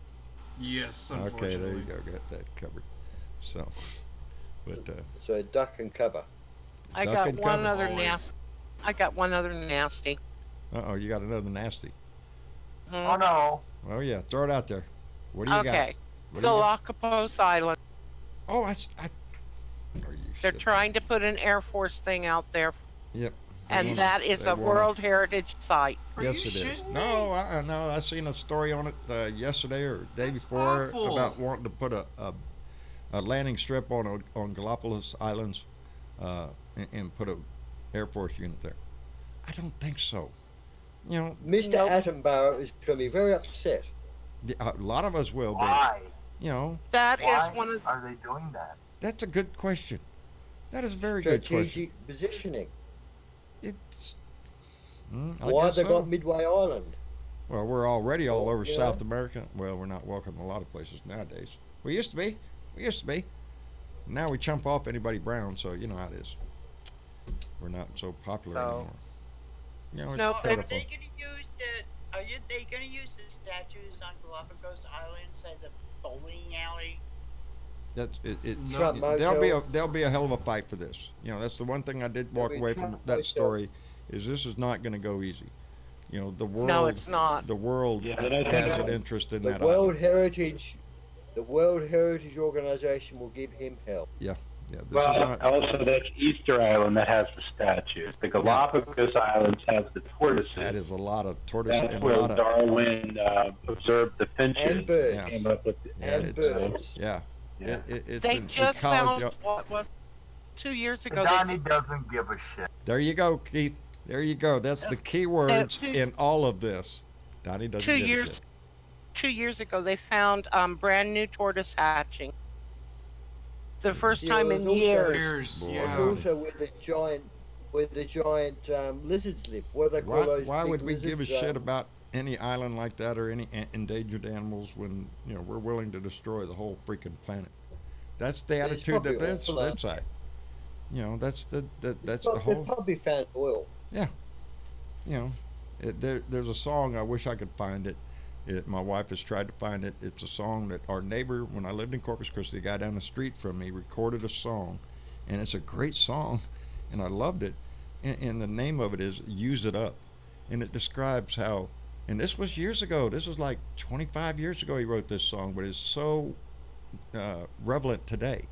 S3: Yes, unfortunately.
S2: Okay, there you go. Got that covered. So, but
S4: so duck and cover.
S8: I got one other nasty.
S2: Uh-oh, you got another nasty.
S10: Oh no.
S2: Oh yeah, throw it out there. What do you got?
S8: Okay, Galapagos Island.
S2: Oh, are you
S8: They're trying to put an Air Force thing out there.
S2: Yep.
S8: And that is a World Heritage Site.
S2: Yes, it is. No, I seen a story on it yesterday or the day before about wanting to put a landing strip on Galapagos Islands and put a Air Force unit there. I don't think so.
S4: Mr. Attenborough is going to be very upset.
S2: A lot of us will be.
S10: Why?
S8: That
S10: Why
S8: is one of.
S10: Are they doing that?
S2: That's a good question. That is a very good question.
S4: Strategic positioning.
S2: It's.
S4: Why have they got Midway Island?
S2: Well, we're already all over South America. Well, we're not welcome in a lot of places nowadays. We used to be. Now we chump off anybody brown, so you know how it is. We're not so popular anymore. It's
S7: Are they going to use the statues on Galapagos Islands as a bowling alley?
S2: There'll be a hell of a fight for this. That's the one thing I did walk away from that story, is this is not going to go easy. The world.
S8: No, it's not.
S2: The world has an interest in that.
S4: The World Heritage Organization will give him help.
S2: Yeah.
S9: Also, that's Easter Island that has the statues. The Galapagos Islands has the tortoises.
S2: That is a lot of tortoises.
S9: That's where Darwin observed the finches.
S4: And birds.
S9: Came up with
S4: birds.
S2: Yeah.
S8: They just found 2 years ago.
S10: Donnie doesn't give a shit.
S2: There you go, Keith. There you go. That's the key words in all of this. Donnie doesn't give a shit.
S8: 2 years ago, they found brand new tortoise hatching. The first time in years.
S4: Also where the giant lizards live. What do they call those?
S2: Why would we
S4: lizards,
S2: give a shit about any island like that or any endangered animals when we're willing to destroy the whole freaking planet? That's the attitude that's side. That's the whole.
S4: They probably found oil.
S2: Yeah. There's a song, I wish I could find it. My wife has tried to find it. It's a song that our neighbor, when I lived in Corpus Christi, the guy down the street from me, recorded a song, and it's a great song, and I loved it. And the name of it is "Use It Up," and it describes how. And this was years ago. This was like 25 years ago he wrote this song, but it's so relevant today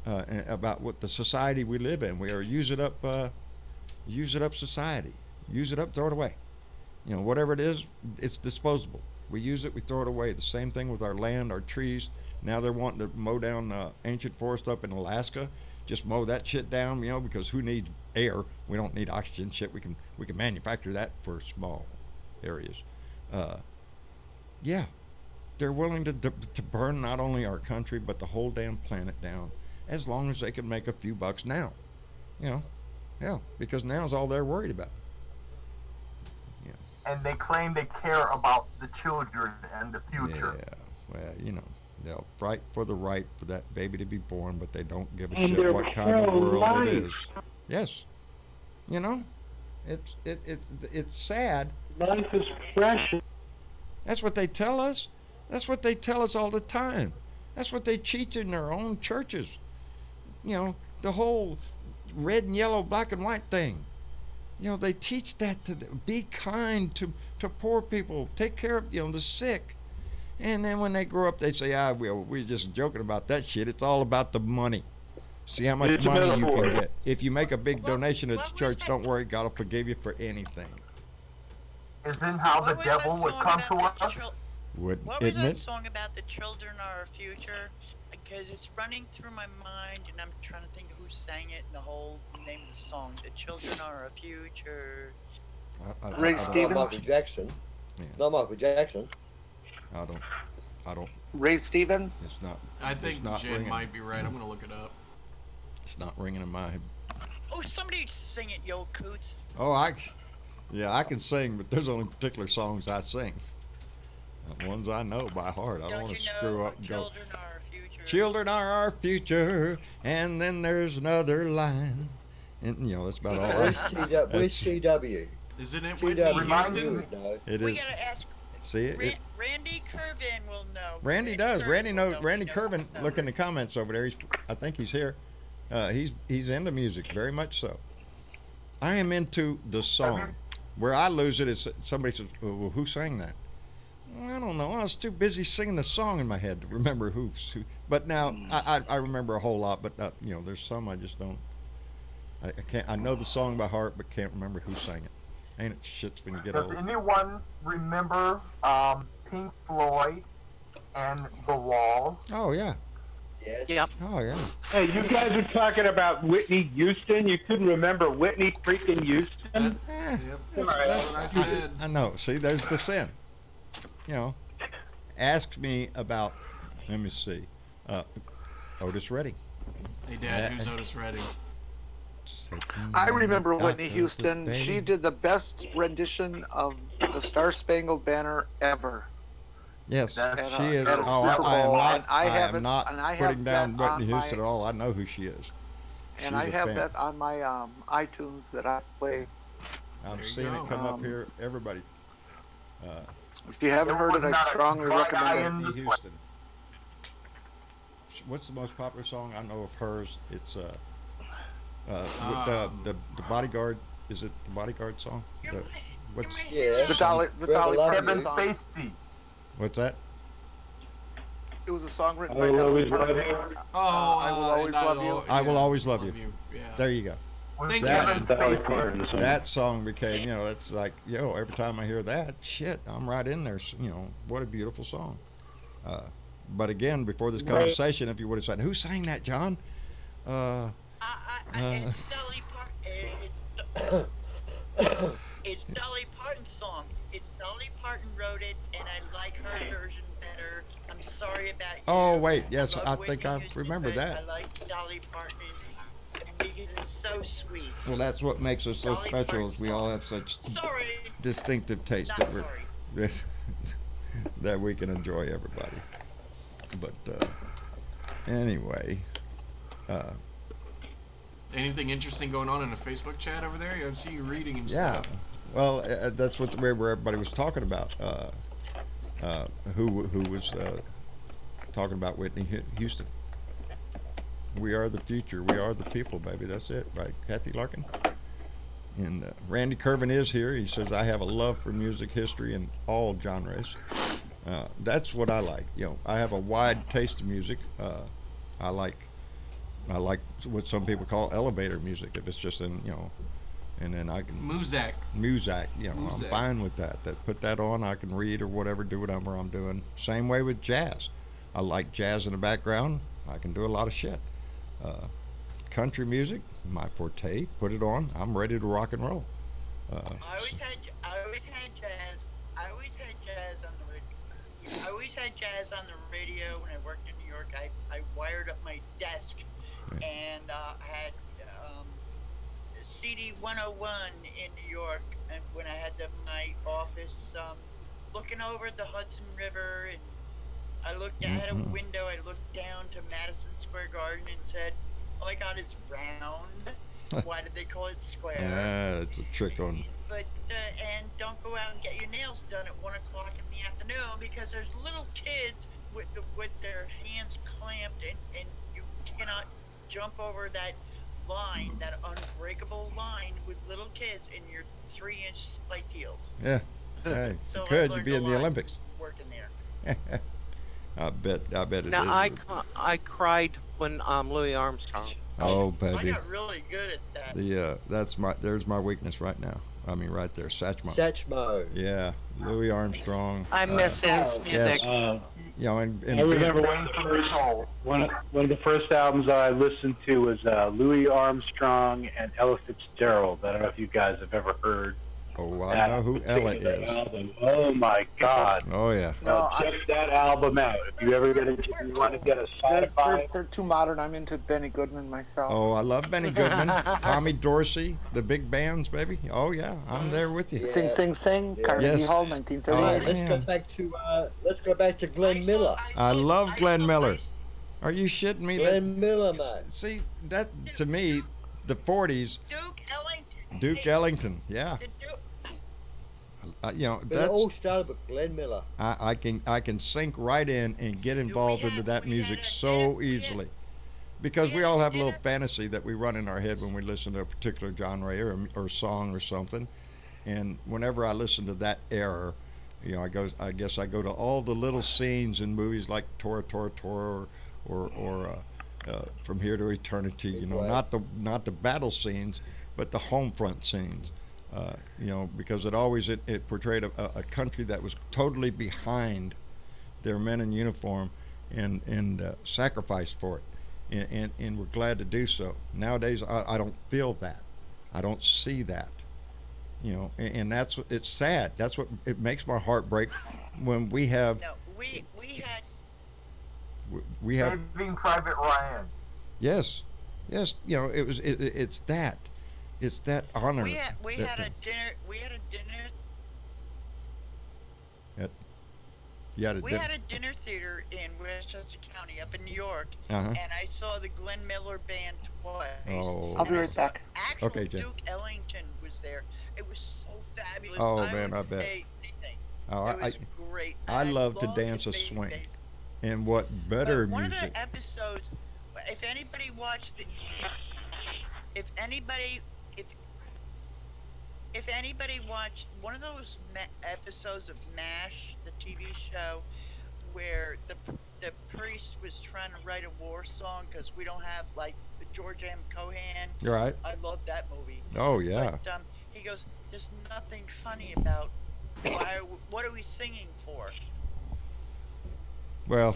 S2: about what the society we live in. We are use it up society. Use it up, throw it away. Whatever it is, it's disposable. We use it, we throw it away. The same thing with our land, our trees. Now they're wanting to mow down ancient forest up in Alaska. Just mow that shit down, because who needs air? We don't need oxygen. Shit, we can manufacture that for small areas. They're willing to burn not only our country but the whole damn planet down as long as they can make a few bucks now. You know, yeah, because now's all they're worried about. Yeah.
S10: And they claim they care about the children and the future.
S2: Yeah, well, you know, they'll fight for the right for that baby to be born, but they don't give a
S9: And
S2: shit
S9: they're
S2: what kind of world
S9: pro-life.
S2: it is. Yes, you know, it's sad.
S9: Life is precious.
S2: That's what they tell us. That's what they tell us all the time. That's what they teach in their own churches. You know, the whole red and yellow, black and white thing. You know, they teach that to be kind to poor people, take care of, you know, the sick. And then when they grow up, they say, we're just joking about that shit. It's all about the money. See how much money you can get. If you make a big donation at the church, don't worry, God will forgive you for anything.
S10: Isn't how the devil would come to us?
S2: What
S7: was that song about the children are our future? Because it's running through my mind, and I'm trying to think who sang it and the whole name of the song. The children are our future.
S6: Ray Stevens?
S4: Not Michael Jackson.
S2: Yeah.
S4: Not Michael Jackson.
S2: I don't.
S6: Ray Stevens?
S2: It's not.
S3: I think
S2: it's not
S3: Jen
S2: ringing.
S3: might be right. I'm gonna look it up.
S2: It's not ringing in my head.
S7: Oh, somebody sing it, you old coots.
S2: Oh, I can sing, but there's only particular songs I sing. The ones I know by heart. I don't want to screw up and go.
S7: Children are our future.
S2: Children are our future, and then there's another line, and you know that's about all.
S4: Where's CW?
S3: Isn't it
S4: CW
S3: Whitney Houston?
S4: would know.
S2: It
S7: We
S2: is.
S7: gotta ask.
S2: See it.
S7: Randy Curvin will know.
S2: Randy does. Randy knows. Randy
S7: He
S2: Curvin.
S7: knows.
S2: Look in the comments over there. I think he's here. He's into music very much so. I am into the song. Where I lose it is somebody says, well, "Who sang that?" Well, I don't know. I was too busy singing the song in my head to remember who. But now I remember a whole lot. But you know, there's some I just don't. I can't. I know the song by heart, but can't remember who sang it. Ain't it shits when you get
S10: Does
S2: old?
S10: anyone remember Pink Floyd and The Wall?
S2: Oh yeah.
S4: Yes.
S8: Yep.
S2: Oh yeah.
S9: Hey, you guys are talking about Whitney Houston. You couldn't remember Whitney freaking Houston?
S2: Eh,
S3: Yep.
S2: that's
S3: what I said.
S2: I know. See, there's the sin. You know, ask me about. Let me see. Otis Redding.
S3: Hey, Dad, who's Otis Redding?
S6: I remember Whitney
S2: Doctor
S6: Houston.
S2: Baby.
S6: She did the best rendition of the Star Spangled Banner ever.
S2: Yes,
S6: At
S2: she is.
S6: at a
S2: Oh,
S6: Super
S2: I am
S6: Bowl,
S2: not.
S6: and I have
S2: am
S6: it-
S2: not
S6: and I have
S2: putting down
S6: that on
S2: Whitney Houston
S6: my-
S2: at all. I know who she is.
S6: And
S2: She's
S6: I
S2: a
S6: have
S2: fan.
S6: that on my iTunes that I play.
S2: I'm
S3: There you
S2: seeing
S3: go.
S2: it come up here. Everybody.
S6: If you haven't heard it, I strongly recommend it.
S2: Whitney Houston. What's the most popular song I know of hers? It's with the Bodyguard. Is it the Bodyguard song? What's
S4: Yeah.
S6: The Dolly
S4: Love
S6: Parton
S10: Kevin
S6: song.
S10: Spacey.
S2: what's that?
S6: It was a song written
S9: I
S6: by
S9: will
S6: Dolly
S9: always love
S6: Parton.
S9: you.
S3: Oh,
S6: I Will Always Love You.
S2: I Will Always love you.
S3: Yeah.
S2: There you go.
S10: With
S3: Thank
S10: Kevin
S3: you.
S9: Dolly
S10: Spacey.
S9: Parton song.
S2: That song became, you know, it's like, yo, every time I hear that, shit, I'm right in there. You know, what a beautiful song. But again, before this conversation, if you would have said, who sang that, John?
S7: It's Dolly Parton. It's Dolly Parton's song. It's Dolly Parton wrote it, and I like her version better. I'm sorry about you.
S2: Oh, wait, yes,
S7: love
S2: I
S7: Whitney
S2: think I
S7: Houston,
S2: remember
S7: but
S2: that.
S7: I like Dolly Parton's because it's so sweet.
S2: Well, that's what makes us so
S7: Dolly
S2: special,
S7: Parton
S2: is we all have such
S7: Sorry.
S2: distinctive taste
S7: Not
S2: that
S7: sorry.
S2: that we can enjoy everybody. But anyway,
S3: Anything interesting going on in the Facebook chat over there? I see you reading and
S2: yeah.
S3: stuff.
S2: Well, that's what where everybody was talking about. Who was talking about Whitney Houston. We are the future. We are the people, baby. That's it, right? Kathy Larkin. And Randy Curvin is here. He says, I have a love for music history in all genres. That's what I like. You know, I have a wide taste of music. I like what some people call elevator music. If it's just in, you know, and then I can
S3: Muzak.
S2: you know,
S3: Muzak.
S2: I'm fine with that. Put that on. I can read or whatever, do whatever I'm doing. Same way with jazz. I like jazz in the background. I can do a lot of shit. Country music, my forte. Put it on. I'm ready to rock and roll.
S7: I always had jazz. I always had jazz on the radio. I always had jazz on the radio when I worked in New York. I wired up my desk and I had CD 101 in New York, and when I had my office, looking over the Hudson River, and I had a window. I looked down to Madison Square Garden and said, "Oh my God, it's round. Why did they call it square?"
S2: It's a trick on.
S7: But and don't go out and get your nails done at 1 o'clock in the afternoon, because there's little kids with their hands clamped, and you cannot jump over that line, that unbreakable line, with little kids in your 3-inch spike heels.
S2: Yeah. Hey,
S7: So
S2: you
S7: I
S2: could. You'd
S7: learned
S2: be
S7: a
S2: in the
S7: lot
S2: Olympics.
S7: working there.
S2: I bet it is.
S8: Now I cried when Louis Armstrong.
S2: Oh,
S7: I
S2: baby.
S7: got really good at that.
S2: There's my weakness right now. I mean, right there, Satchmo.
S4: Satchmo.
S2: Yeah, Louis Armstrong.
S8: I miss his music.
S2: Yes. You know, and
S9: I remember one of the first albums I listened to was Louis Armstrong and Ella Fitzgerald. I don't know if you guys have ever heard.
S2: Oh, I know who Ella is.
S9: Album. Oh my God!
S2: Oh yeah.
S9: Check that album out if you ever you want to get a sci-fi.
S6: They're too modern. I'm into Benny Goodman myself.
S2: Oh, I love Benny Goodman, Tommy Dorsey, the big bands, baby. Oh yeah, I'm there with you.
S6: Yeah. Sing, Sing, Sing.
S4: Yeah.
S6: Carnegie
S2: Yes.
S6: Hall,
S2: Oh,
S6: 1938.
S4: Let's go back to Glenn Miller.
S2: I love Glenn Miller. Are you shitting me?
S4: Glenn Miller, man.
S2: See, that to me, the 40s.
S7: Duke Ellington.
S2: Duke Ellington, yeah. You know,
S4: But it
S2: that's
S4: all started with Glenn Miller.
S2: I can sink right in and get involved into that music so easily, because we all have a little fantasy that we run in our head when we listen to a particular genre or song or something. And whenever I listen to that era, you know, I guess I go to all the little scenes in movies like Tora Tora Tora or From Here to Eternity. You know, not the battle scenes, but the home front scenes. You know, because it portrayed a country that was totally behind their men in uniform and sacrificed for it, and we're glad to do so. Nowadays, I don't feel that, I don't see that, you know, and it's sad. That's what it makes my heart break when we have.
S7: No, we
S2: have
S10: Saving Private Ryan.
S2: Yes, you know, it's that. It's that honor.
S7: We had a dinner. We had a dinner theater in Westchester County, up in New York, and I saw the Glenn Miller band twice.
S2: Oh.
S6: I'll be right back.
S7: Actual
S2: Okay, Jen.
S7: Duke Ellington was there. It was so fabulous.
S2: Oh,
S7: I
S2: man,
S7: would
S2: I bet.
S7: pay anything.
S2: Oh,
S7: It was great.
S2: I love to
S7: loved
S2: dance
S7: the
S2: a
S7: baby
S2: swing.
S7: baby.
S2: And what better
S7: But one
S2: music?
S7: of the episodes, if anybody watched if anybody watched one of those episodes of MASH, the TV show, where the priest was trying to write a war song because we don't have like George M. Cohan.
S2: You're right.
S7: I love that movie.
S2: Oh yeah.
S7: But he goes, "There's nothing funny about what are we singing for?"
S2: Well,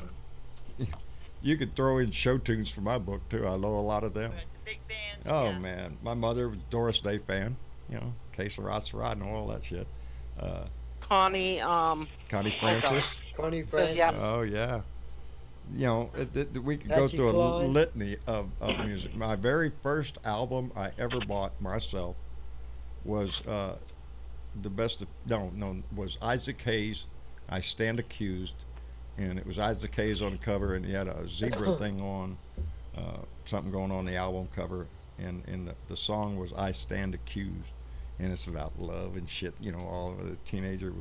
S2: you could throw in show tunes for my book too. I know a lot of them.
S7: The big bands.
S2: Oh
S7: yeah.
S2: man, my mother was a Doris Day fan. You know, Que Sera Sera and all that shit.
S8: Connie.
S2: Connie Francis.
S4: Connie Francis.
S8: Yeah.
S2: Oh yeah. You know, we could go
S4: Patsy
S2: through a
S4: Cline.
S2: litany of music. My very first album I ever bought myself was was Isaac Hayes' "I Stand Accused," and it was Isaac Hayes on the cover, and he had a zebra thing on, something going on the album cover, and the song was "I Stand Accused," and it's about love and shit. You know, all of the teenager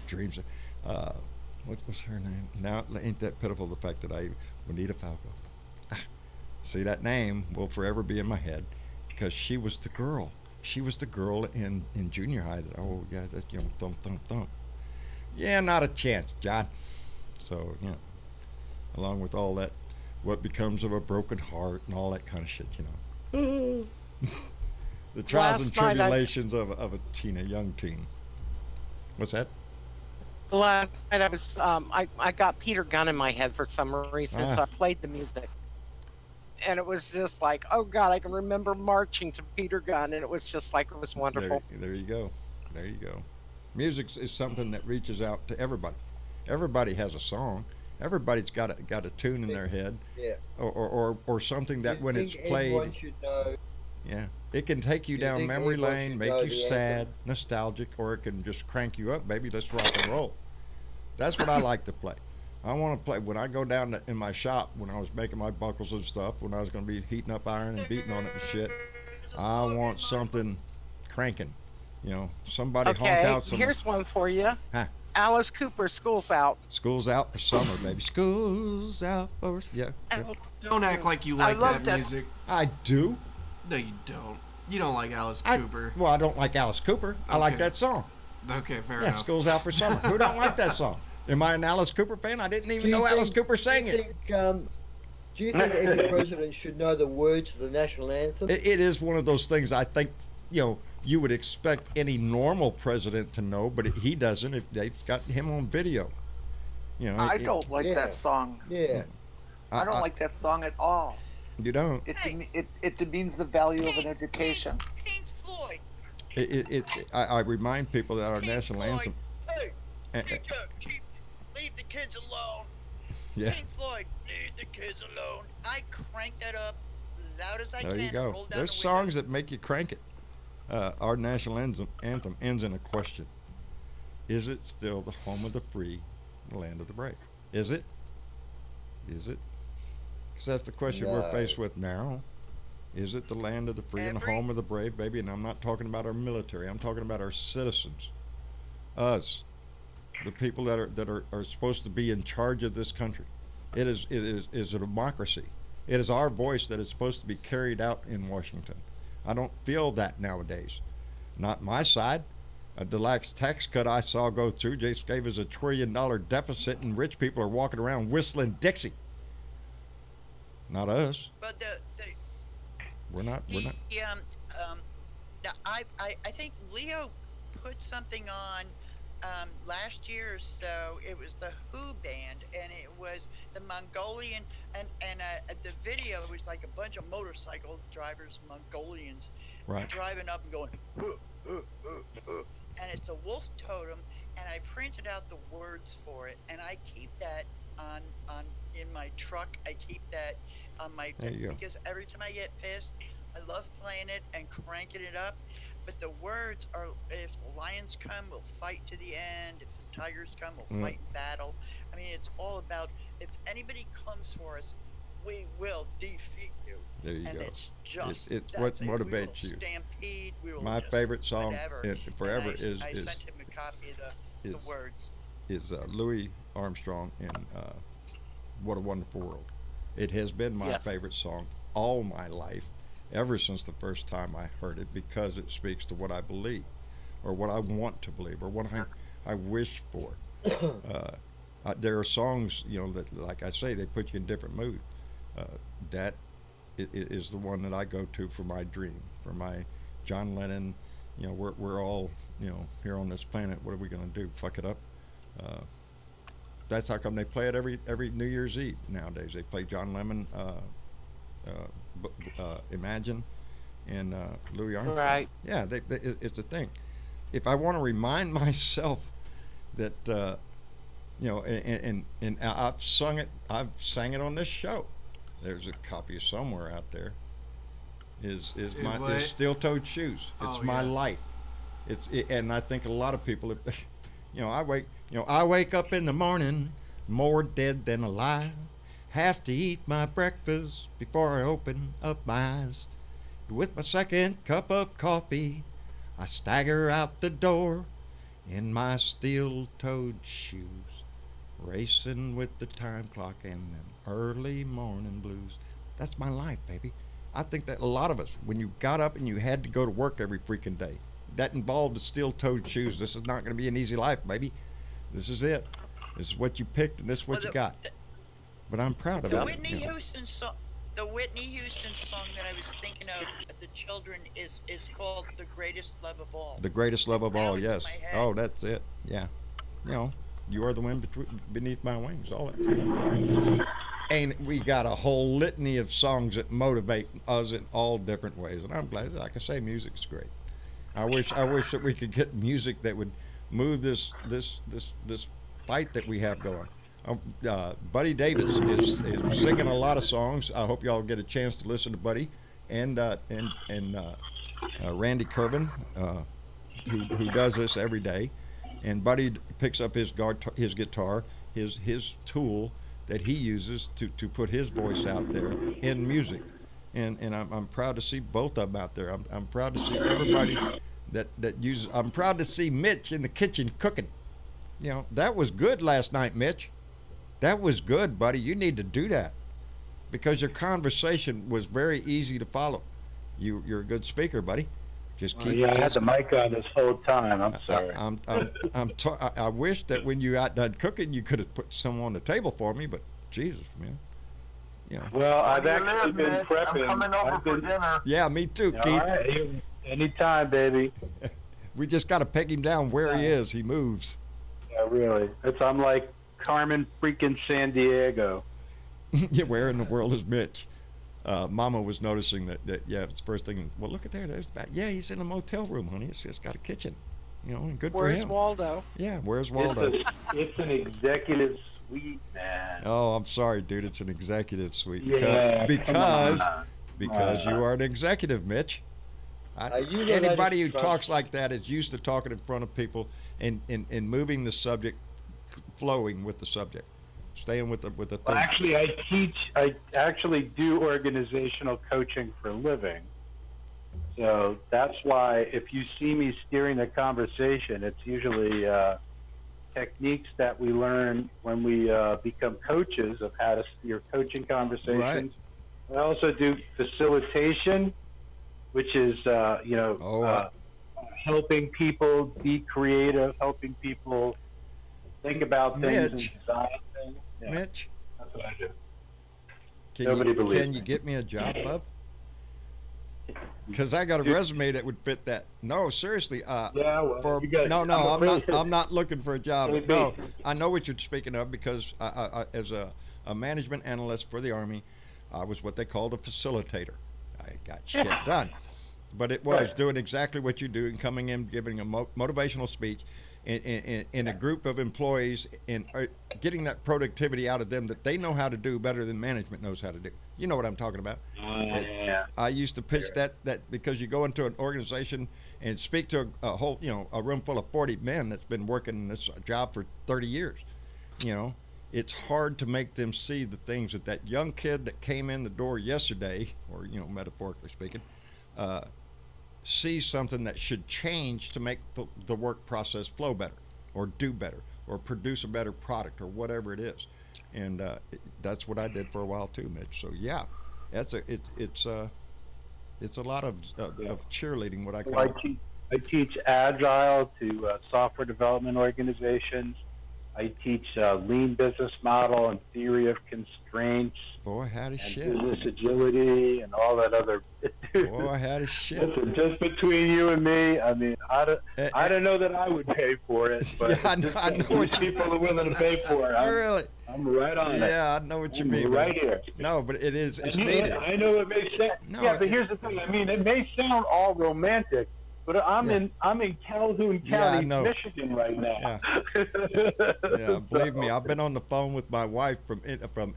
S2: dreams. What was her name? Now, ain't that pitiful, the fact that Juanita Falco. See, that name will forever be in my head because she was the girl. She was the girl in junior high that, oh, yeah, that's, you know, thump, thump, thump. Yeah, not a chance, John. So, you know, along with all that, what becomes of a broken heart and all that kind of shit, you know. The trials and tribulations of a young teen. What's that?
S8: Last night I was I got Peter Gunn in my head for some reason, so I played the music, and it was just like, oh God, I can remember marching to Peter Gunn, and it was just like, it was wonderful.
S2: There you go. Music is something that reaches out to everybody. Everybody has a song. Everybody's got a tune in their head,
S4: Yeah.
S2: or something that
S4: You
S2: when
S4: think
S2: it's played,
S4: everyone should know?
S2: yeah, it can take you
S4: Do you
S2: down
S4: think
S2: memory
S4: everyone
S2: lane,
S4: should
S2: make
S4: know
S2: you
S4: the
S2: sad,
S4: anthem?
S2: nostalgic, or it can just crank you up, baby. Let's rock and roll. That's what I like to play. I want to play when I go down in my shop when I was making my buckles and stuff. When I was going to be heating up iron and beating on it and shit, I want something cranking. Somebody honk
S8: Okay,
S2: out some.
S8: here's one for you.
S2: Huh.
S8: Alice Cooper, School's Out.
S2: School's out for summer, baby. School's out for yeah.
S3: Don't act like you like
S8: love
S3: that music.
S2: I do.
S3: No, you don't. You don't like Alice Cooper.
S2: Well, I don't like Alice Cooper. I like
S3: Okay.
S2: that song.
S3: Okay, fair
S2: Yeah,
S3: enough.
S2: School's out for summer. Who don't like that song? Am I an Alice Cooper fan? I didn't even
S4: Do you
S2: know Alice
S4: think-
S2: Cooper sang it.
S4: Do you think every president should know the words to the national anthem?
S2: It is one of those things I think, you would expect any normal president to know, but he doesn't. If they've got him on video.
S6: I don't like
S4: Yeah.
S6: that song.
S4: Yeah.
S6: I don't like that song at all.
S2: You don't.
S6: It demeans the value of an education.
S7: Pink Floyd.
S2: I remind people that our
S7: Pink
S2: national
S7: Floyd.
S2: anthem.
S7: Hey, teacher, leave the kids alone.
S2: Yeah.
S7: Pink Floyd, leave the kids alone. I crank that up loud as I
S2: There
S7: can.
S2: you go.
S7: Roll down
S2: There's
S7: the
S2: songs
S7: windows.
S2: that make you crank it. Our national anthem ends in a question. Is it still the home of the free, the land of the brave? Is it? Is it? Because that's the question we're
S4: No.
S2: faced with now. Is it the land of the free and the
S7: Every-
S2: home of the brave, baby? And I'm not talking about our military. I'm talking about our citizens. Us. The people that are supposed to be in charge of this country. It is a democracy. It is our voice that is supposed to be carried out in Washington. I don't feel that nowadays. Not my side. The last tax cut I saw go through just gave us $1 trillion deficit, and rich people are walking around whistling Dixie. Not us.
S7: But
S2: We're not.
S7: now I think Leo put something on last year or so. It was the Who band, and it was the Mongolian, and the video was like a bunch of motorcycle drivers, Mongolians,
S2: Right.
S7: driving up and going, and it's a wolf totem, and I printed out the words for it, and I keep that on in my truck. I keep that on my
S2: There you go.
S7: because every time I get pissed, I love playing it and cranking it up. But the words are: if the lions come, we'll fight to the end. If the tigers come, we'll fight in battle. I mean, it's all about if anybody comes for us, we will defeat you.
S2: There you
S7: And
S2: go.
S7: it's just
S2: It's what
S7: that's it. We will
S2: motivates you.
S7: Stampede. We will
S2: My
S7: just
S2: favorite song
S7: whatever.
S2: forever
S7: And I
S2: is
S7: sent him a copy of the
S2: is-
S7: words.
S2: Louis Armstrong in What a Wonderful World. It has been my
S8: Yes.
S2: favorite song all my life, ever since the first time I heard it, because it speaks to what I believe, or what I want to believe, or what I wish for. There are songs, that, like I say, they put you in different moods. That is the one that I go to for my dream, for my John Lennon. We're all, here on this planet. What are we going to do? Fuck it up? That's how come they play it every New Year's Eve nowadays. They play John Lennon, Imagine, and Louis Armstrong.
S8: Right.
S2: Yeah, it's a thing. If I want to remind myself that, and I've sang it on this show. There's a copy somewhere out there. Is Steel-Toed Shoes. It's my life. And I think a lot of people, if I wake up in the morning more dead than alive. Have to eat my breakfast before I open up my eyes. With my second cup of coffee, I stagger out the door in my steel-toed shoes, racing with the time clock and them early morning blues. That's my life, baby. I think that a lot of us, when you got up and you had to go to work every freaking day, that involved the steel-toed shoes. This is not going to be an easy life, baby. This is it. This is what you picked, and this is what you got. But I'm proud of
S7: The
S2: it.
S7: Whitney Houston song. The Whitney Houston song that I was thinking of at the children is called "The Greatest Love of All."
S2: The greatest love of all,
S7: Now it's
S2: yes.
S7: in my head.
S2: Oh, that's it. Yeah. You are the wind beneath my wings. All that. And we got a whole litany of songs that motivate us in all different ways. And I'm glad, like I say, music's great. I wish that we could get music that would move this fight that we have going. Buddy Davis is singing a lot of songs. I hope y'all get a chance to listen to Buddy and Randy Kervin, who does this every day. And Buddy picks up his guitar, his tool that he uses to put his voice out there in music. And I'm proud to see both of them out there. I'm proud to see everybody that uses. I'm proud to see Mitch in the kitchen cooking. You know, that was good last night, Mitch. That was good, buddy. You need to do that because your conversation was very easy to follow. You're a good speaker, buddy. Just keep.
S9: Yeah, I had the mic on this whole time. I'm sorry.
S2: I wish that when you got done cooking, you could have put some on the table for me. But Jesus, man. Yeah.
S9: Well, I've actually been prepping.
S10: I'm coming over for dinner.
S2: Yeah, me too, Keith.
S9: All right. Anytime, baby.
S2: We just got to peg him down where he is. He moves.
S9: Yeah, really. I'm like Carmen freaking San Diego.
S2: Yeah, where in the world is Mitch? Mama was noticing that yeah, it's the first thing. Well, look at there. There's the back. Yeah, he's in a motel room, honey. It's just got a kitchen. You know, and good for him.
S8: Where's Waldo?
S2: Yeah, where's Waldo?
S9: It's an executive suite, man.
S2: Oh, I'm sorry, dude. It's an executive suite.
S9: Yeah,
S2: because you are an executive, Mitch. Anybody who talks like that is used to talking in front of people and moving the subject, flowing with the subject, staying with the thing.
S9: Well, actually, I actually do organizational coaching for a living. So that's why if you see me steering the conversation, it's usually techniques that we learn when we become coaches of how to steer coaching conversations.
S2: Right.
S9: I also do facilitation, which is helping people be creative, helping people think about things and design things. Yeah,
S2: Mitch,
S9: that's what I do.
S2: Can you get me a job, bub? Because I got a resume that would fit that. No, seriously. I'm not looking for a job. No, I know what you're speaking of because I as a management analyst for the Army, I was what they called a facilitator. I got shit done. But it was doing exactly what you do and coming in, giving a motivational speech in a group of employees and getting that productivity out of them that they know how to do better than management knows how to do. You know what I'm talking about.
S9: Yeah.
S2: I used to pitch that because you go into an organization and speak to a whole, a room full of 40 men that's been working this job for 30 years. It's hard to make them see the things that young kid that came in the door yesterday, or, metaphorically speaking, see something that should change to make the work process flow better or do better or produce a better product or whatever it is. And that's what I did for a while too, Mitch. So yeah, it's a lot of cheerleading, what I call it.
S9: I teach agile to software development organizations. I teach lean business model and theory of constraints.
S2: Boy, how to shit.
S9: Business agility and all that other.
S2: Boy, how to shit.
S9: Listen, just between you and me, I mean, I don't know that I would pay for it, but
S2: yeah, I know what
S9: people are willing to pay for it. I'm right on it.
S2: Yeah, I know what you mean.
S9: Right here.
S2: No, but it's needed.
S9: I know it may sound. No, yeah, but here's the thing. I mean, it may sound all romantic. But I'm in Calhoun County, Michigan right now.
S2: Yeah, believe me, I've been on the phone with my wife from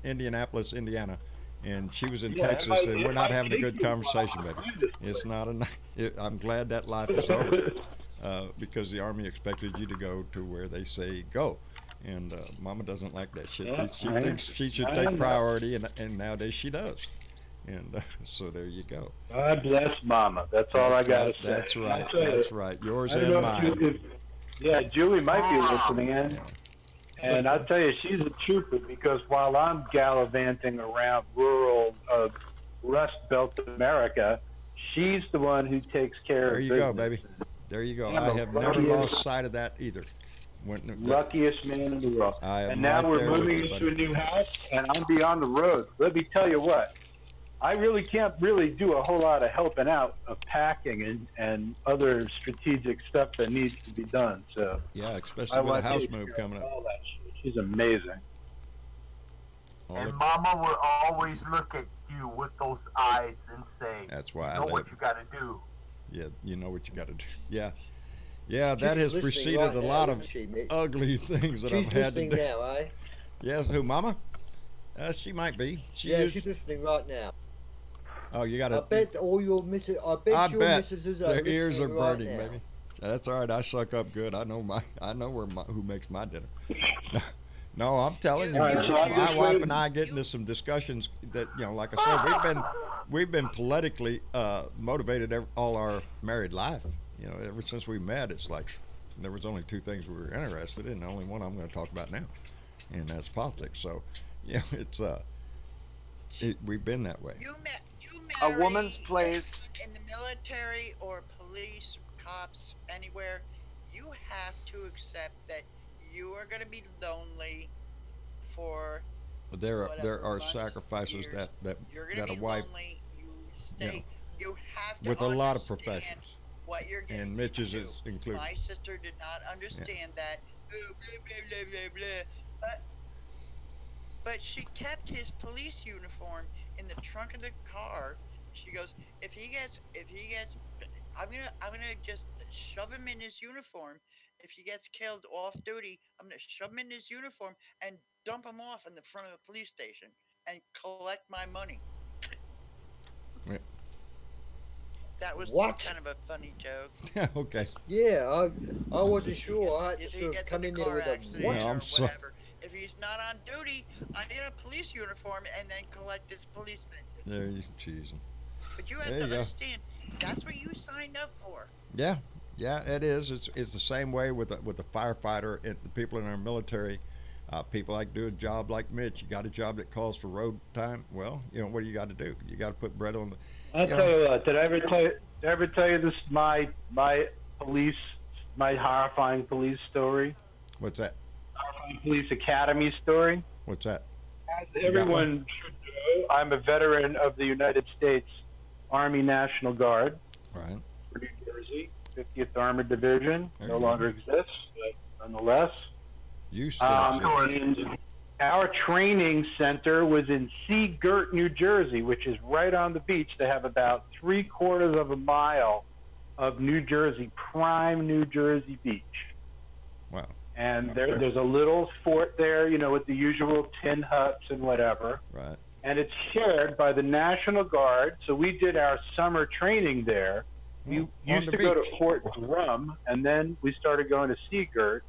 S2: Indianapolis, Indiana, and she was in Texas, and we're not having a good conversation, baby. It's not I'm glad that life is over because the Army expected you to go to where they say go, and Mama doesn't like that shit. She thinks she should take priority, and nowadays she does. And so there you go.
S9: God bless Mama. That's all I got to say.
S2: That's right. That's right. Yours and mine.
S9: Julie might be listening in. And I'll tell you, she's a trooper because while I'm gallivanting around rural Rust Belt America, she's the one who takes care of business.
S2: There you go, baby. There you go. I have never lost sight of that either.
S9: Luckiest man in the world. And now we're moving into a new house, and I'm beyond the road. Let me tell you what. I really can't do a whole lot of helping out of packing and other strategic stuff that needs to be done. So
S2: yeah, especially with a house move coming up.
S9: All that shit. She's amazing.
S10: And Mama will always look at you with those eyes and say,
S2: "That's why
S10: you know what you got to do."
S2: Yeah, you know what you got to do. Yeah. Yeah, that has preceded a lot of ugly things that I've had to do.
S4: Now, eh?
S2: Yes, who, Mama? She might be.
S4: She's listening right now.
S2: Oh, you got to.
S4: I bet all your missus. I bet your missuses are
S2: their ears are
S4: listening
S2: burning,
S4: right now.
S2: baby. That's all right. I suck up good. I know who makes my dinner. No, I'm telling you, my wife and I get into some discussions that, like I said, we've been politically motivated all our married life. Ever since we met, it's like there was only two things we were interested in. The only one I'm going to talk about now, and that's politics. So, it's we've been that way.
S7: You
S6: a woman's place
S7: in the military or police, cops, anywhere. You have to accept that you are going to be lonely for.
S2: There are sacrifices
S7: years.
S2: that
S7: a
S2: wife.
S7: Lonely. You stay. You have to
S2: with a lot of professions.
S7: What you're getting
S2: and Mitch's is included.
S7: My sister did not understand that. Blah, blah, blah, blah, blah. But she kept his police uniform in the trunk of the car. She goes, if he gets, I'm gonna just shove him in his uniform. If he gets killed off duty, I'm gonna shove him in his uniform and dump him off in the front of the police station and collect my money.
S2: Yeah.
S7: That was kind of a funny joke.
S2: Yeah, okay.
S4: Yeah, I wasn't sure. I had to sort of come in there with a
S2: what? I'm sorry.
S7: If he's not on duty, I'm in a police uniform and then collect his police pension.
S2: There you cheesing.
S7: But you have to understand, that's what you signed up for.
S2: Yeah, it is. It's the same way with the firefighter and the people in our military. People like do a job like Mitch. You got a job that calls for road time. Well, what do you got to do? You got to put bread on the.
S9: I'll tell you what. Did I ever tell you this? My horrifying police story.
S2: What's that?
S9: Horrifying police academy story.
S2: What's that?
S9: As everyone should know, I'm a veteran of the United States Army National Guard.
S2: Right.
S9: For New Jersey, 50th Armored Division. No longer exists, but nonetheless.
S2: You still
S9: our training center was in Seagirt, New Jersey, which is right on the beach. They have about 3/4 of a mile of New Jersey, prime New Jersey beach.
S2: Wow.
S9: And there's a little fort there, with the usual tin huts and whatever.
S2: Right.
S9: And it's shared by the National Guard. So we did our summer training there. We used to go to Fort Drum, and then we started going to Seagirt.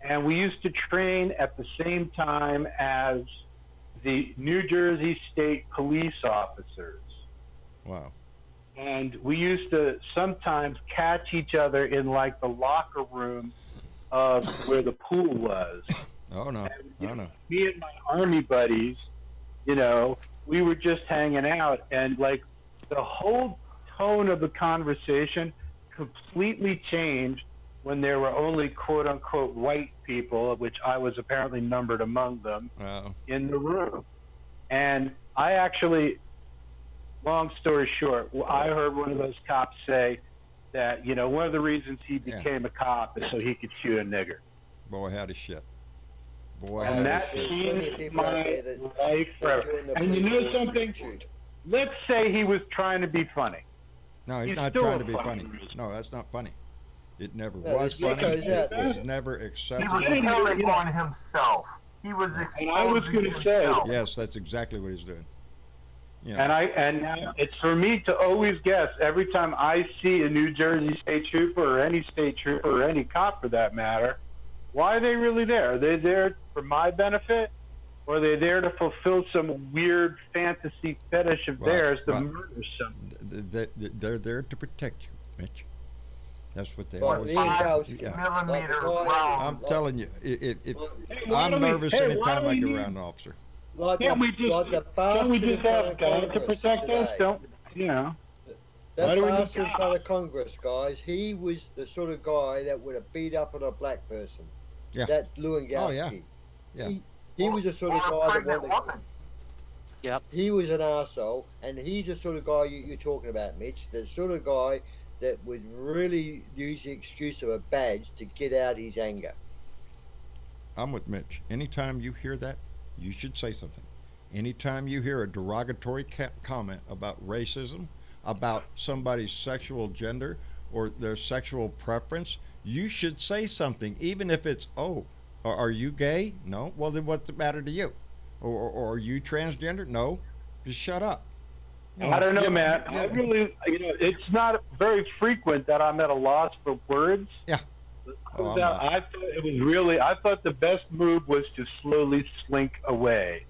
S9: And we used to train at the same time as the New Jersey State Police officers.
S2: Wow.
S9: And we used to sometimes catch each other in like the locker room of where the pool was.
S2: Oh, no.
S9: And, me and my Army buddies, we were just hanging out. And like the whole tone of the conversation completely changed when there were only quote-unquote white people, which I was apparently numbered among them, in the room. And I actually, long story short, I heard one of those cops say that, one of the reasons he became a cop is so he could shoot a nigger.
S2: Boy, howdy shit. Boy,
S9: and that changed my life forever. And you know something? Let's say he was trying to be funny.
S2: No, he's not trying to be funny. No, that's not funny. It never was funny. It was never acceptable.
S10: He was telling on himself. He was exposing
S9: I was going to say.
S2: Yes, that's exactly what he's doing.
S9: And now it's for me to always guess every time I see a New Jersey state trooper or any state trooper or any cop for that matter, why are they really there? Are they there for my benefit? Or are they there to fulfill some weird fantasy fetish of theirs to murder someone?
S2: They're there to protect you, Mitch. That's what they
S10: always do.
S2: I'm telling you, I'm nervous anytime I get around an officer.
S9: Can't we just have God to protect us? That
S4: bastard in front of Congress, guys, he was the sort of guy that would have beat up on a black person.
S2: Yeah.
S4: That Lewandowski.
S2: Oh, yeah. Yeah.
S4: He was the sort of guy that wanted.
S8: Yep.
S4: He was an arsehole, and he's the sort of guy you're talking about, Mitch. The sort of guy that would really use the excuse of a badge to get out his anger.
S2: I'm with Mitch. Anytime you hear that, you should say something. Anytime you hear a derogatory comment about racism, about somebody's sexual gender or their sexual preference, you should say something, even if it's, Are you gay? No. Well, then what's the matter to you? Or are you transgender? No. Just shut up.
S9: I don't know, man. I really, it's not very frequent that I'm at a loss for words.
S2: Yeah.
S9: I thought it was really. I thought the best move was to slowly slink away,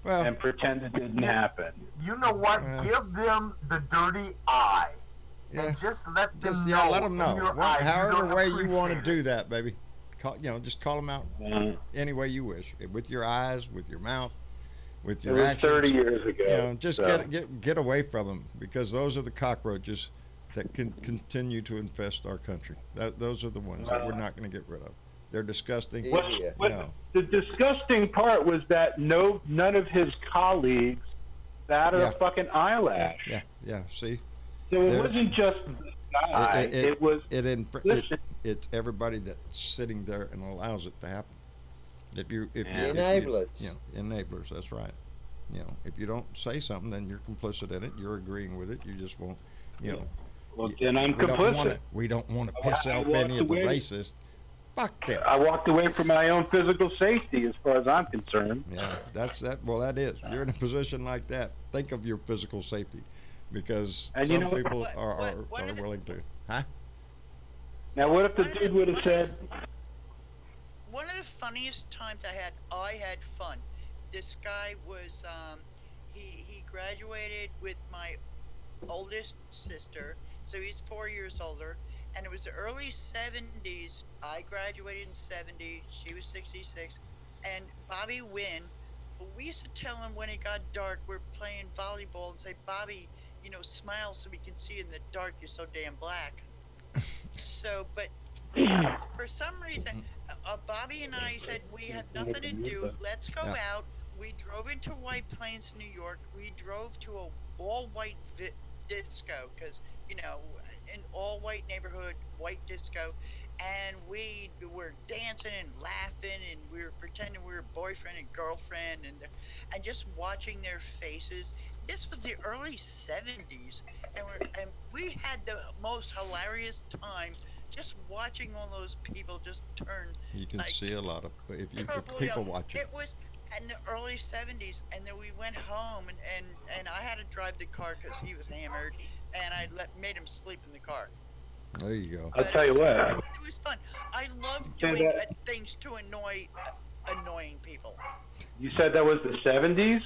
S9: and pretend it didn't happen.
S10: You know what? Give them the dirty eye, and just let them know.
S2: Let them know. However way you want to do that, baby. Just call them out any way you wish. With your eyes, with your mouth, with your actions.
S9: 30 years ago.
S2: Just get away from them, because those are the cockroaches that can continue to infest our country. Those are the ones that we're not going to get rid of. They're disgusting.
S9: The disgusting part was that none of his colleagues batted a fucking eyelash.
S2: Yeah. See.
S9: So it wasn't just this guy.
S2: It's everybody that's sitting there and allows it to happen.
S4: Enablers.
S2: Enablers. That's right. If you don't say something, then you're complicit in it. You're agreeing with it. You just won't.
S9: Well, then I'm complicit.
S2: We don't want to piss off any of the racists. Fuck them.
S9: I walked away from my own physical safety, as far as I'm concerned.
S2: Yeah, that's that. Well, that is. You're in a position like that. Think of your physical safety, because some people are willing to. Huh?
S9: Now, what if the dude would have said?
S7: One of the funniest times I had fun. This guy was he graduated with my oldest sister, so he's 4 years older, and it was the early 70s. I graduated in 70, she was 66, and Bobby Wynn, we used to tell him when it got dark, we're playing volleyball, and say, Bobby, smile so we can see in the dark, you're so damn black. But for some reason, Bobby and I said, we have nothing to do, let's go out. We drove into White Plains, New York. We drove to a all-white disco, because, an all-white neighborhood, white disco, and we were dancing and laughing, and we were pretending we were boyfriend and girlfriend, and just watching their faces. This was the early 70s, and we had the most hilarious time just watching all those people just turn.
S2: You can see a lot of people watching.
S7: It was in the early 70s, and then we went home, and I had to drive the car because he was hammered, and I made him sleep in the car.
S2: There you go.
S9: I'll tell you what.
S7: It was fun. I love doing things to annoy annoying people.
S9: You said that was the 70s?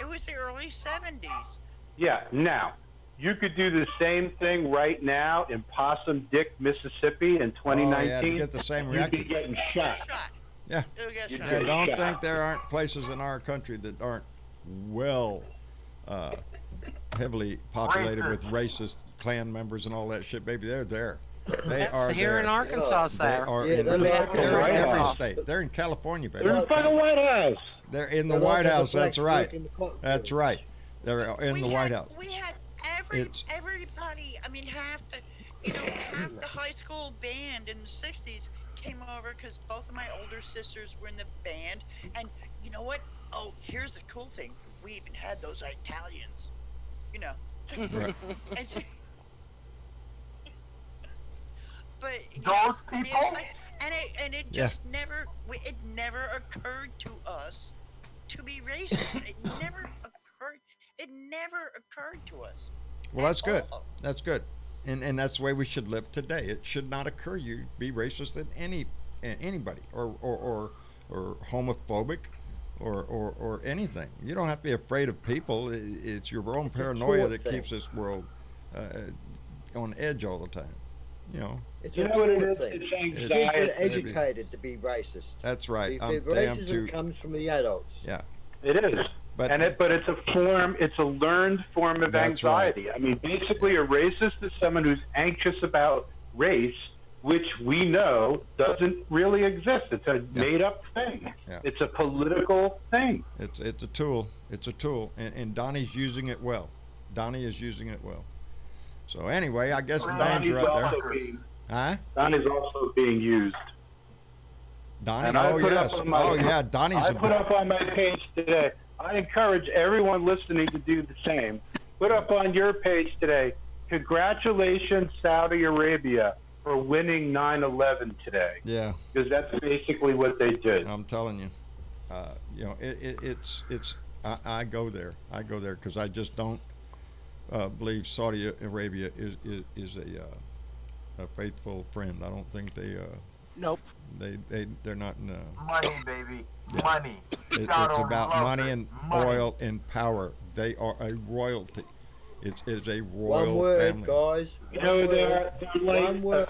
S7: It was the early 70s.
S9: Yeah. Now, you could do the same thing right now in Possum Dick, Mississippi in 2019.
S2: Oh, yeah, to get the same reaction.
S9: You'd be getting shot.
S2: Yeah. Don't think there aren't places in our country that aren't heavily populated with racist Klan members and all that shit, baby. They're there. They are
S8: here
S2: there.
S8: in Arkansas.
S2: They are in every state. They're in California, baby.
S9: They're in front of the White House.
S2: They're in the White House. That's right. That's right. They're in the White House.
S7: We had everybody. I mean, half the high school band in the 60s came over because both of my older sisters were in the band. And you know what? Oh, here's the cool thing. We even had those Italians.
S2: Right.
S7: But
S10: those people.
S7: It just never occurred to us to be racist. It never occurred to us.
S2: Well, that's good. That's good. And that's the way we should live today. It should not occur you be racist at anybody or homophobic or anything. You don't have to be afraid of people. It's your own paranoia that keeps this world on edge all the time.
S4: It's
S9: what it is?
S4: It's anxiety. Kids are educated to be racist.
S2: That's right.
S4: The racism comes from the adults.
S2: Yeah,
S9: it is. But it's a form. It's a learned form of anxiety. Right. I mean, basically, a racist is someone who's anxious about race, which we know doesn't really exist. It's a made-up thing. Yeah. It's a political thing.
S2: It's a tool. It's a tool, and Donnie's using it well. Donnie is using it well. So anyway, I guess the names are up there.
S9: Donnie's also being used.
S2: Donnie,
S9: and
S2: Donnie's.
S9: I put up on my page today. I encourage everyone listening to do the same. Put up on your page today. Congratulations, Saudi Arabia, for winning 9/11 today.
S2: Yeah.
S9: Because that's basically what they did.
S2: I'm telling you, you know, it's. I go there. I go there because I just don't believe Saudi Arabia is a faithful friend. I don't think they.
S8: Nope.
S2: They're not.
S10: Money, baby.
S2: Yeah.
S10: Money.
S2: It's
S10: Gotta
S2: about
S10: love
S2: money
S10: it.
S2: and
S10: Money.
S2: oil and power. They are a royalty. It is a royal
S4: One word,
S2: family.
S4: guys.
S9: You know, they're like,
S4: One word.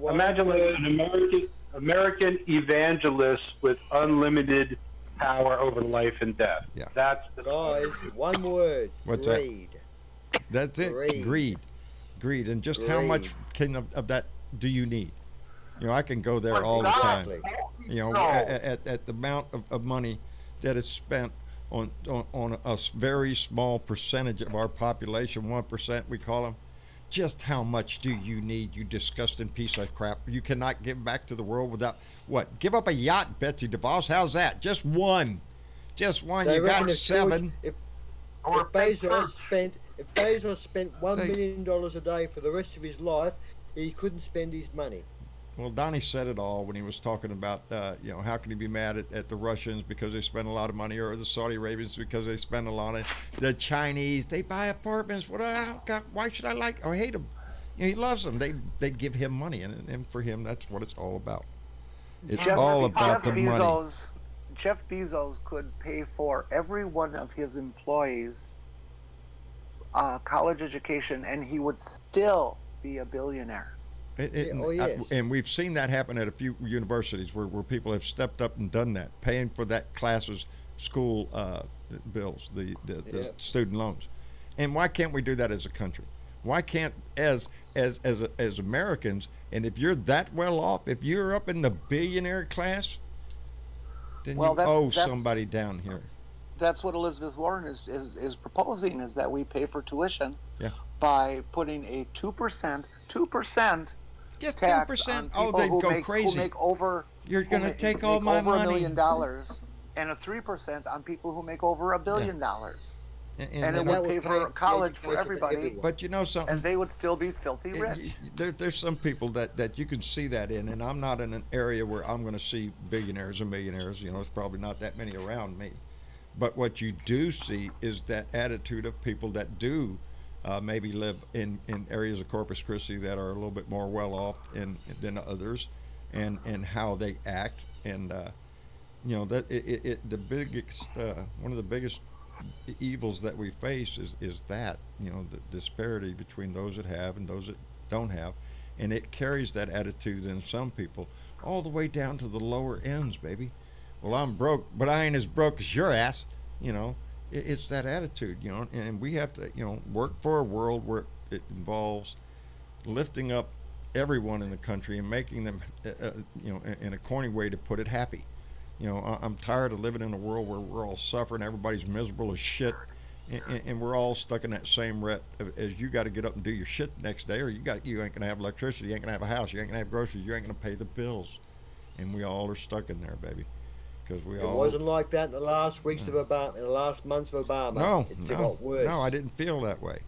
S9: imagine like an American evangelist with unlimited power over life and death.
S2: Yeah.
S9: That's the
S4: Guys, one word.
S2: What's that?
S4: Greed.
S2: That's it.
S4: Greed.
S2: Greed. And just how much of that do you need? You know, I can go there all the time.
S4: Exactly.
S2: You know, at the amount of money that is spent on a very small percentage of our population, 1% we call them. Just how much do you need, you disgusting piece of crap? You cannot give back to the world without what? Give up a yacht, Betsy DeVos. How's that? Just one. Just one.
S4: They
S2: You got
S4: reckon
S2: seven.
S4: If
S10: Or
S4: Bezos spent $1 million a day for the rest of his life, he couldn't spend his money.
S2: Well, Donnie said it all when he was talking about, you know, how can he be mad at the Russians because they spend a lot of money, or the Saudi Arabians because they spend a lot of, the Chinese, they buy apartments. Why should I like or hate them? You know, he loves them. They give him money, and for him, that's what it's all about. It's all about the money.
S6: Jeff Bezos could pay for every one of his employees' college education, and he would still be a billionaire.
S4: Yes.
S2: And we've seen that happen at a few universities where people have stepped up and done that, paying for that class's school bills, the student loans. And why can't we do that as a country? Why can't as Americans? And if you're that well off, if you're up in the billionaire class, then you owe somebody down here.
S6: That's what Elizabeth Warren is proposing, is that we pay for tuition
S2: Yeah.
S6: by putting a 2%
S2: Just
S6: tax
S2: 2%.
S6: on people
S2: They'd
S6: who
S2: go
S6: make,
S2: crazy.
S6: Who make over
S2: You're going to take all
S6: make
S2: my
S6: over $1
S2: money.
S6: million, and a 3% on people who make over $1 billion. And it would pay for college for everybody.
S2: But you know something?
S6: And they would still be filthy rich.
S2: There's some people that you can see that in, and I'm not in an area where I'm going to see billionaires and millionaires. You know, it's probably not that many around me. But what you do see is that attitude of people that do maybe live in areas of Corpus Christi that are a little bit more well off than others, and how they act, and you know, that the biggest one of the biggest evils that we face is that, you know, the disparity between those that have and those that don't have, and it carries that attitude in some people all the way down to the lower ends, baby. Well, I'm broke, but I ain't as broke as your ass, you know. It's that attitude, you know, and we have to, you know, work for a world where it involves lifting up everyone in the country and making them, you know, in a corny way to put it, happy. You know, I'm tired of living in a world where we're all suffering, everybody's miserable as shit, and we're all stuck in that same rut as you got to get up and do your shit the next day, or you ain't gonna have electricity, you ain't gonna have a house, you ain't gonna have groceries, you ain't gonna pay the bills, and we all are stuck in there, baby. It
S4: wasn't like that in the last weeks of Obama, in the last months of Obama. It got worse.
S2: No, I didn't feel that way.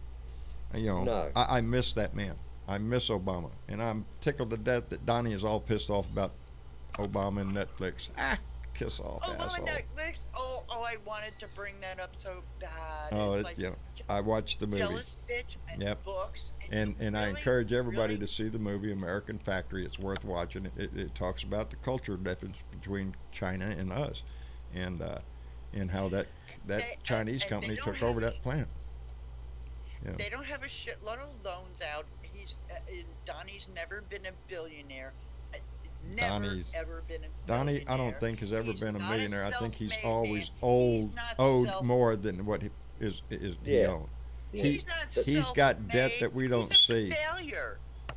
S2: You know,
S4: no.
S2: I miss that man. I miss Obama, and I'm tickled to death that Donnie is all pissed off about Obama and Netflix. Kiss off, asshole.
S7: Netflix. Oh, I wanted to bring that up so bad.
S2: Oh,
S7: it's like,
S2: you know, I watched the movie.
S7: Jealous bitch and books.
S2: And
S7: really,
S2: I encourage everybody to see the movie American Factory. It's worth watching. It talks about the cultural difference between China and us, and how that Chinese company took over that plant. Yeah.
S7: They don't have a shitload of loans out. Donnie's never been a billionaire.
S2: Donnie's
S7: ever been a
S2: Donnie, I don't think has ever been a millionaire. I think he's always owed more than what he owned. He's got debt that we don't see.
S7: Failure.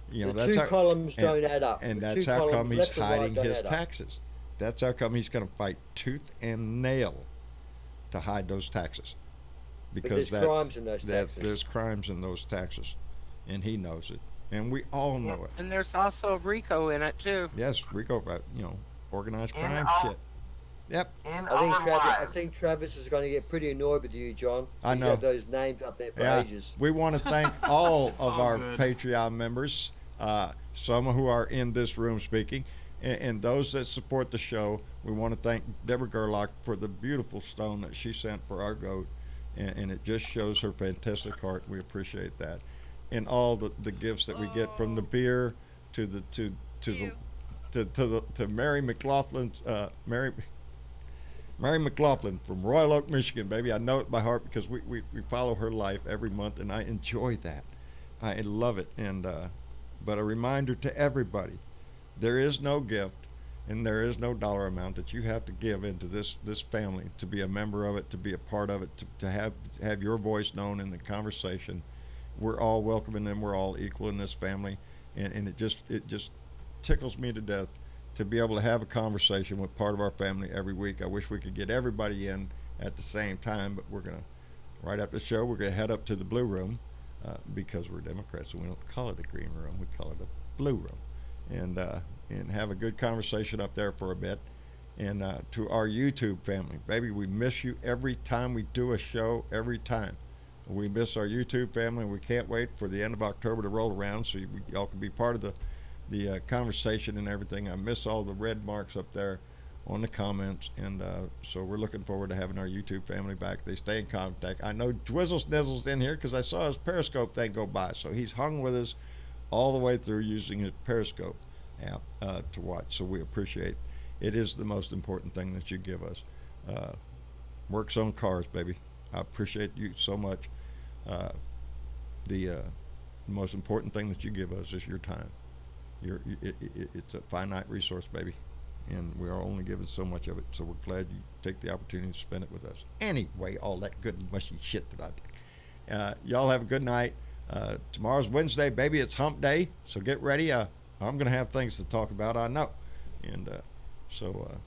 S2: You know,
S4: the
S2: that's
S4: two columns don't add up.
S2: And that's how come he's hiding his taxes. That's how come he's going to fight tooth and nail to hide those taxes. Because
S4: there's crimes in those taxes.
S2: There's crimes in those taxes, and he knows it. And we all know it.
S8: And there's also RICO in it too.
S2: Yes, RICO, you know, organized crime shit. Yep.
S4: I think Travis is going to get pretty annoyed with you, John.
S2: I know.
S4: He's got those names up there for ages.
S2: We want to thank all of our Patreon members. some who are in this room speaking, and those that support the show. We want to thank Deborah Gerlach for the beautiful stone that she sent for our goat, and it just shows her fantastic heart. We appreciate that, and all the gifts that we get from the beer to the to Mary McLaughlin's Mary McLaughlin from Royal Oak, Michigan, baby. I know it by heart because we follow her life every month, and I enjoy that. I love it. And but a reminder to everybody, there is no gift and there is no dollar amount that you have to give into this family to be a member of it, to be a part of it, to have your voice known in the conversation. We're all welcome in them. We're all equal in this family, and it just tickles me to death to be able to have a conversation with part of our family every week. I wish we could get everybody in at the same time, but we're gonna, right after the show, we're gonna head up to the blue room because we're Democrats and we don't call it a green room, we call it a blue room, and have a good conversation up there for a bit. And to our YouTube family, baby, we miss you every time we do a show. Every time we miss our YouTube family, and we can't wait for the end of October to roll around so y'all can be part of the conversation and everything. I miss all the red marks up there on the comments, and so we're looking forward to having our YouTube family back. They stay in contact. I know Dwizzle Snizzle's in here because I saw his Periscope thing go by, so he's hung with us all the way through using his Periscope app to watch, so we appreciate it. Is the most important thing that you give us. Works on cars, baby. I appreciate you so much. The most important thing that you give us is your time. It's a finite resource, baby, and we are only given so much of it, so we're glad you take the opportunity to spend it with us. Anyway, all that good mushy shit that I think. Y'all have a good night. Tomorrow's Wednesday, baby. It's hump day, so get ready. I'm gonna have things to talk about, I know, and so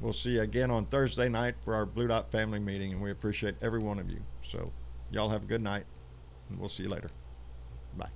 S2: we'll see you again on Thursday night for our Blue Dot family meeting, and we appreciate every one of you. So y'all have a good night, and we'll see you later. Bye.